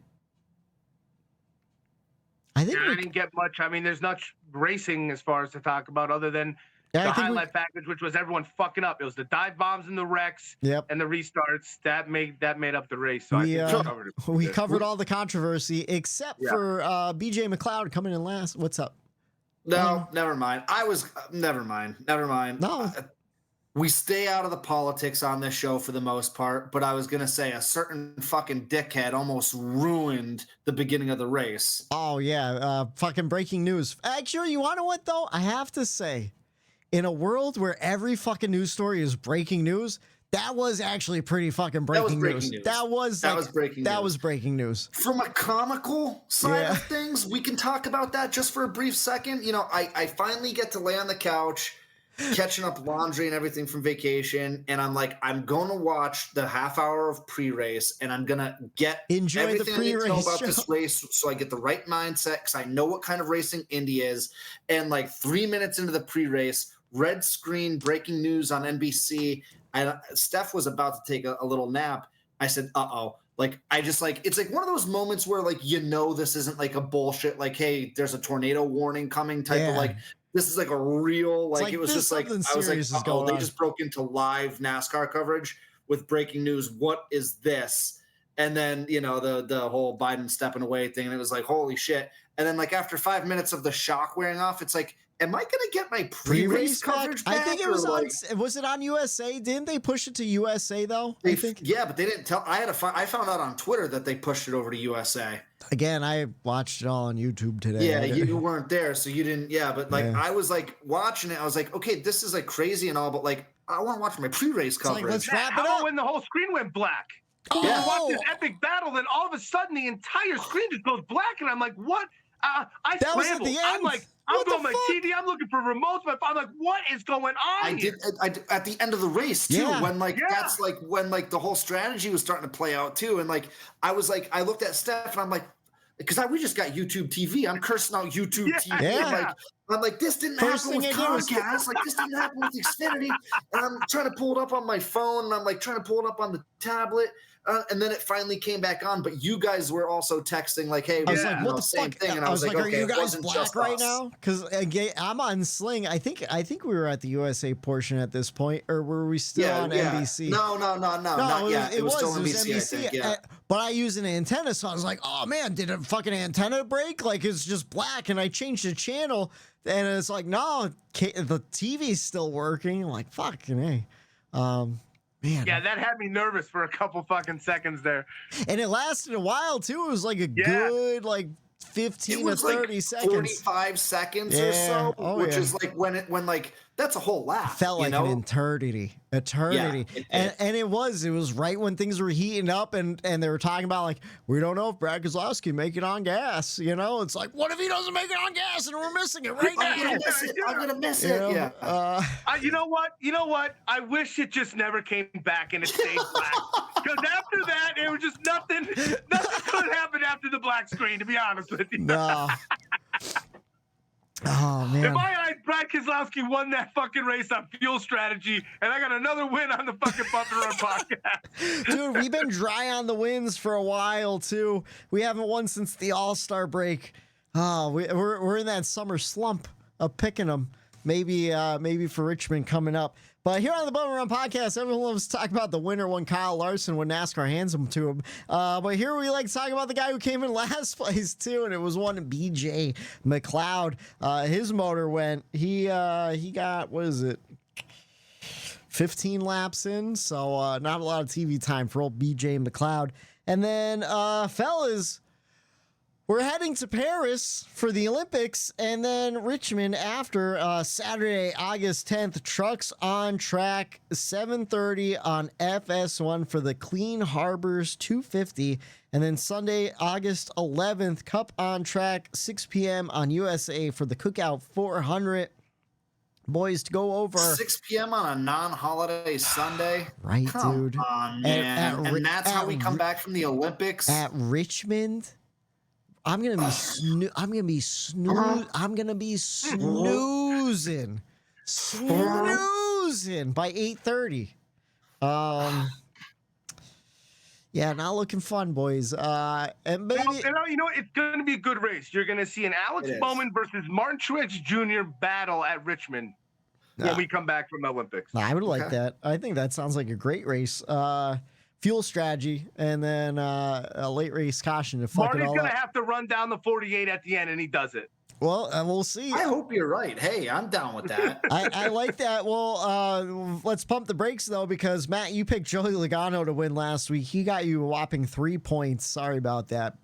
I didn't get much. I mean, there's not racing as far as to talk about, other than the highlight package, which was everyone fucking up. It was the dive bombs and the wrecks and the restarts that made up the race. So we covered all the controversy except for BJ McLeod coming in last. What's up? No, never mind. Never mind. No. We stay out of the politics on this show for the most part, but I was going to say a certain fucking dickhead almost ruined the beginning of the race. Oh, yeah. Fucking breaking news. Actually, you want to know what, though? I have to say, in a world where every fucking news story is breaking news, that was actually pretty fucking breaking news. That was breaking news. From a comical side of things, we can talk about that just for a brief second. You know, I finally get to lay on the couch, catching up laundry and everything from vacation, and I'm like, I'm going to watch the half hour of pre-race, and I'm going to enjoy everything the pre-race I need to know about this race, so I get the right mindset, because I know what kind of racing Indy is. And like 3 minutes into the pre-race, red screen, breaking news on NBC, and Steph was about to take a little nap. I said, uh-oh. Like, I just like, it's like one of those moments where like, you know, this isn't like a bullshit, like, hey, there's a tornado warning coming type of like, this is like a real, like it was just like, I was like, oh, they just broke into live NASCAR coverage with breaking news. What is this? And then, you know, the whole Biden stepping away thing. And it was like, holy shit. And then like after 5 minutes of the shock wearing off, it's like, am I going to get my pre-race coverage back? I think it was was it on USA? Didn't they push it to USA though? I think. Yeah, but they didn't tell. I found out on Twitter that they pushed it over to USA. Again, I watched it all on YouTube today. Yeah, you weren't there, so you didn't. Yeah, but like I was like watching it. I was like, okay, this is like crazy and all, but like I want to watch my pre-race coverage. Like, let's wrap it up. up. When the whole screen went black. Oh. You watch this epic battle, then all of a sudden the entire screen just goes black, and I'm like, what? I That was at scrambled. the I'm end? like, I'm What the going my fuck? TV. I'm looking for remotes. I'm like, what is going on here? I did at the end of the race too, Yeah. when that's like when the whole strategy was starting to play out too, and I was like, I looked at Steph and I'm like, because we just got YouTube TV. I'm cursing out YouTube TV. Yeah. I'm like, this didn't First happen thing with I did was- Comcast. Like, this didn't happen with Xfinity. And I'm trying to pull it up on my phone, and I'm like trying to pull it up on the tablet. And then it finally came back on. But you guys were also texting like, "Hey, I was like, what the same fuck?" thing. And I was like, okay, are you it guys wasn't black just right us. now? Because I'm on Sling. I think we were at the USA portion at this point, or were we still on NBC? No, not yet. It was still NBC, I think, yeah. But I use an antenna, so I was like, oh man, did a fucking antenna break? Like it's just black, and I changed the channel, and it's like, no, the TV's still working. I'm like, fucking hey. Man. Yeah, that had me nervous for a couple fucking seconds there. And it lasted a while too. It was like a good 15 to 30 seconds. 45 seconds or so, which is like when that's a whole lap. Felt like an eternity. Yeah, and it was right when things were heating up, and they were talking about like, we don't know if Brad Keselowski make it on gas. It's like, what if he doesn't make it on gas and we're missing it right now? I'm gonna miss it. Yeah. You know what? I wish it just never came back and it stayed black. Because after that, it was just nothing could happen after the black screen, to be honest with you. No. Oh man! If Brad Keselowski won that fucking race on fuel strategy, and I got another win on the fucking Bump and Run podcast, dude, we've been dry on the wins for a while too. We haven't won since the All-Star break. Oh, we're in that summer slump of picking them. Maybe for Richmond coming up. But here on the Bump and Run podcast, everyone loves to talk about the winner when Kyle Larson, when NASCAR hands them to him. But here we like to talk about the guy who came in last place too, and it was one BJ McLeod. His motor went. He got, what is it, 15 laps in, so not a lot of TV time for old BJ McLeod. And then fellas, we're heading to Paris for the Olympics, and then Richmond after Saturday, August 10th. Trucks on track, 7:30 on FS1 for the Clean Harbors 250. And then Sunday, August 11th, Cup on track, 6 p.m. on USA for the Cookout 400. Boys, to go over 6 p.m. on a non-holiday Sunday. Right, Come dude. on, man. And that's how we come back from the Olympics. At Richmond. I'm gonna be snoozing by 8:30. Yeah, not looking fun, boys. And maybe you know it's going to be a good race. You're going to see an Alex Bowman versus Martin Truex Jr. battle at Richmond when we come back from the Olympics. I would like that. I think that sounds like a great race. Fuel strategy, and then a late race caution to fuck Marty's it all gonna up. have to run down the 48 at the end, and he does it. Well, we'll see. I hope you're right. Hey, I'm down with that. I like that. Well, let's pump the brakes, though, because, Matt, you picked Joey Logano to win last week. He got you a whopping 3 points. Sorry about that.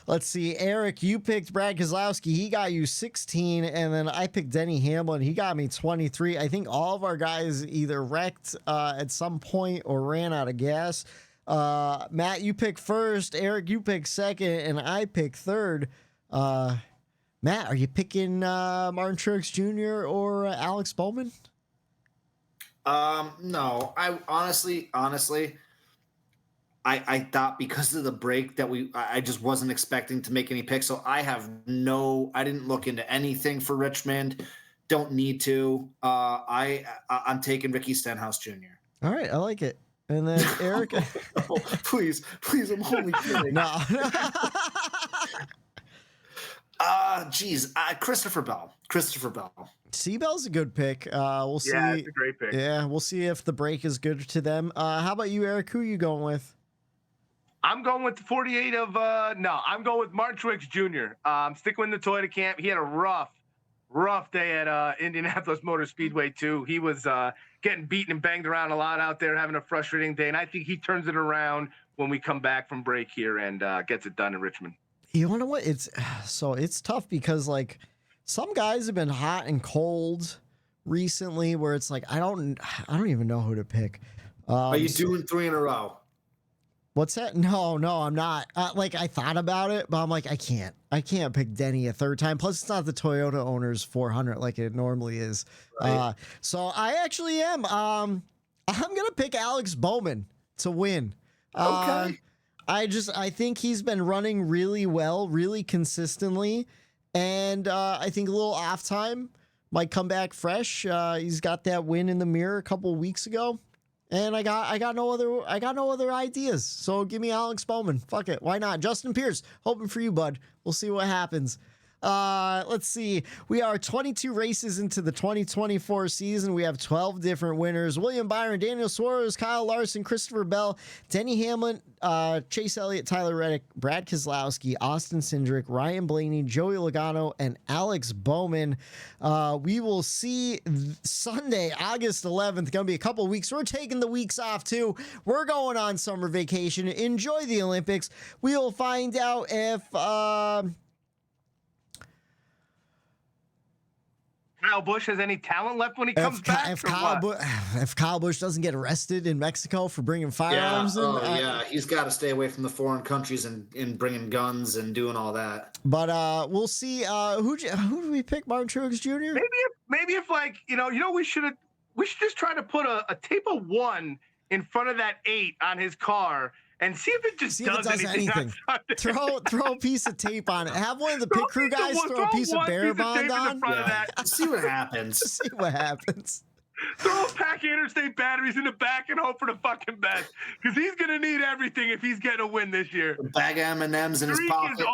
Let's see. Eric, you picked Brad Keselowski. He got you 16, and then I picked Denny Hamlin. He got me 23. I think all of our guys either wrecked at some point or ran out of gas. Matt, you picked first. Eric, you picked second, and I picked third. Matt, are you picking Martin Truex Jr. or Alex Bowman? No. I honestly, I thought because of the break that I just wasn't expecting to make any picks. So I didn't look into anything for Richmond. Don't need to. I'm taking Ricky Stenhouse Jr. All right, I like it. And then Eric, oh, please, I'm only kidding. No. Christopher Bell. Seabell's a good pick. We'll see. Yeah, it's a great pick. Yeah, we'll see if the break is good to them. How about you, Eric? Who are you going with? I'm going with the 48 of I'm going with Martin Truex Jr. I'm sticking with the Toyota camp. He had a rough day at Indianapolis Motor Speedway too. He was getting beaten and banged around a lot out there, having a frustrating day, and I think he turns it around when we come back from break here and gets it done in Richmond. You know what? It's tough because like some guys have been hot and cold recently, where it's like I don't even know who to pick. Are you doing 3 in a row? What's that? No, I'm not. Like, I thought about it, but I'm like, I can't pick Denny a third time. Plus, it's not the Toyota owner's 400 like it normally is. Right. So I actually am. I'm gonna pick Alex Bowman to win. Okay. I think he's been running really well, really consistently, and I think a little off time might come back fresh. He's got that win in the mirror a couple of weeks ago. And I got no other ideas. So give me Alex Bowman. Fuck it. Why not? Justin Pierce, hoping for you, bud. We'll see what happens. Let's see. We are 22 races into the 2024 season. We have 12 different winners. William Byron, Daniel Suarez, Kyle Larson, Christopher Bell, Denny Hamlin, Chase Elliott, Tyler Reddick, Brad Keselowski, Austin Cindric, Ryan Blaney, Joey Logano, and Alex Bowman. We will see Sunday, August 11th. Going to be a couple weeks. We're taking the weeks off too. We're going on summer vacation. Enjoy the Olympics. We will find out if Kyle Busch has any talent left when he comes back? If Kyle Busch doesn't get arrested in Mexico for bringing firearms in. He's got to stay away from the foreign countries and bringing guns and doing all that. But we'll see. Who do we pick? Martin Truex Jr. Maybe if like we should just try to put a tape of 1 in front of that 8 on his car. And see if it just does anything. Throw a piece of tape on it. Have one of the pit crew guys throw a piece of Bear Bond on. See what happens. See what happens. Throw a pack of Interstate batteries in the back and hope for the fucking best. Because he's going to need everything if he's getting a win this year. A bag of M&Ms in his pocket.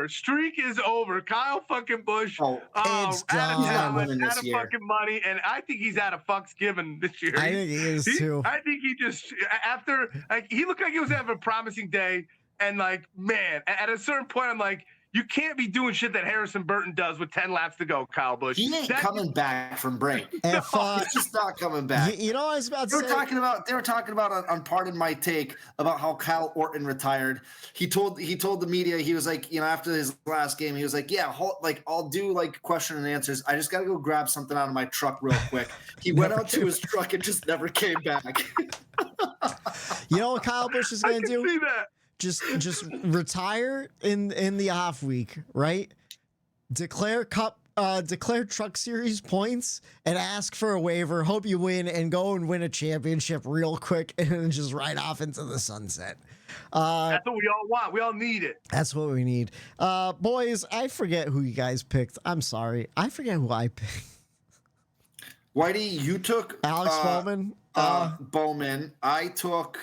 Streak is over. Kyle fucking Busch. It's done. Out of fucking money. And I think he's out of fucks given this year. I think he is too. I think he just, after, he looked like he was having a promising day. And like, man, at a certain point, I'm like, you can't be doing shit that Harrison Burton does with 10 laps to go, Kyle Busch. He ain't coming back from break. He's just not coming back. You know what I was about to say? They were talking about on Pardon My Take about how Kyle Orton retired. He told the media, he was like, after his last game, he was like, yeah, I'll do like question and answers. I just got to go grab something out of my truck real quick. He went out to his truck and just never came back. You know what Kyle Busch is going to do? See that. Just retire in the off week, right? Declare Truck Series points and ask for a waiver. Hope you win and go and win a championship real quick and then just ride off into the sunset. That's what we all want. We all need it. That's what we need. Boys, I forget who you guys picked. I'm sorry. I forget who I picked. Whitey, you took Alex Bowman. Bowman. I took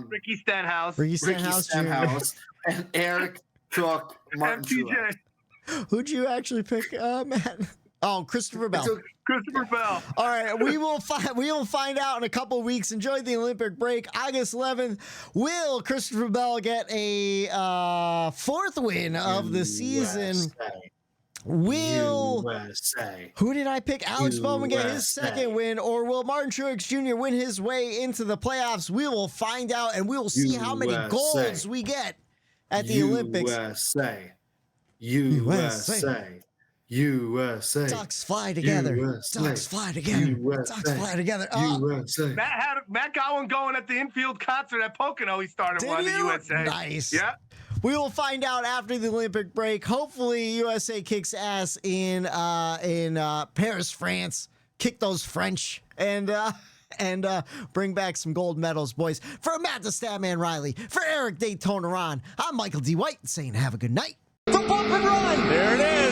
Ricky Stenhouse. Ricky Stenhouse. And Eric took Martin Truex. Who'd you actually pick, Matt? Oh, Christopher Bell. Christopher Bell. All right, we will find out in a couple of weeks. Enjoy the Olympic break. August 11th, will Christopher Bell get a 4th win of the season? USA. Who did I pick? Alex Bowman get his 2nd win, or will Martin Truex Jr. win his way into the playoffs? We will find out, and we will see how many golds we get at the Olympics. USA. Ducks fly together. Ducks fly together. Ducks fly together. Matt got one going at the infield concert at Pocono. He started one in the USA. Nice. Yeah. We will find out after the Olympic break. Hopefully, USA kicks ass in Paris, France. Kick those French and bring back some gold medals, boys. For Matt the Statman Reilly, for Eric Daytona Ron, I'm Michael D. White saying have a good night. For Bump and Run. There it is.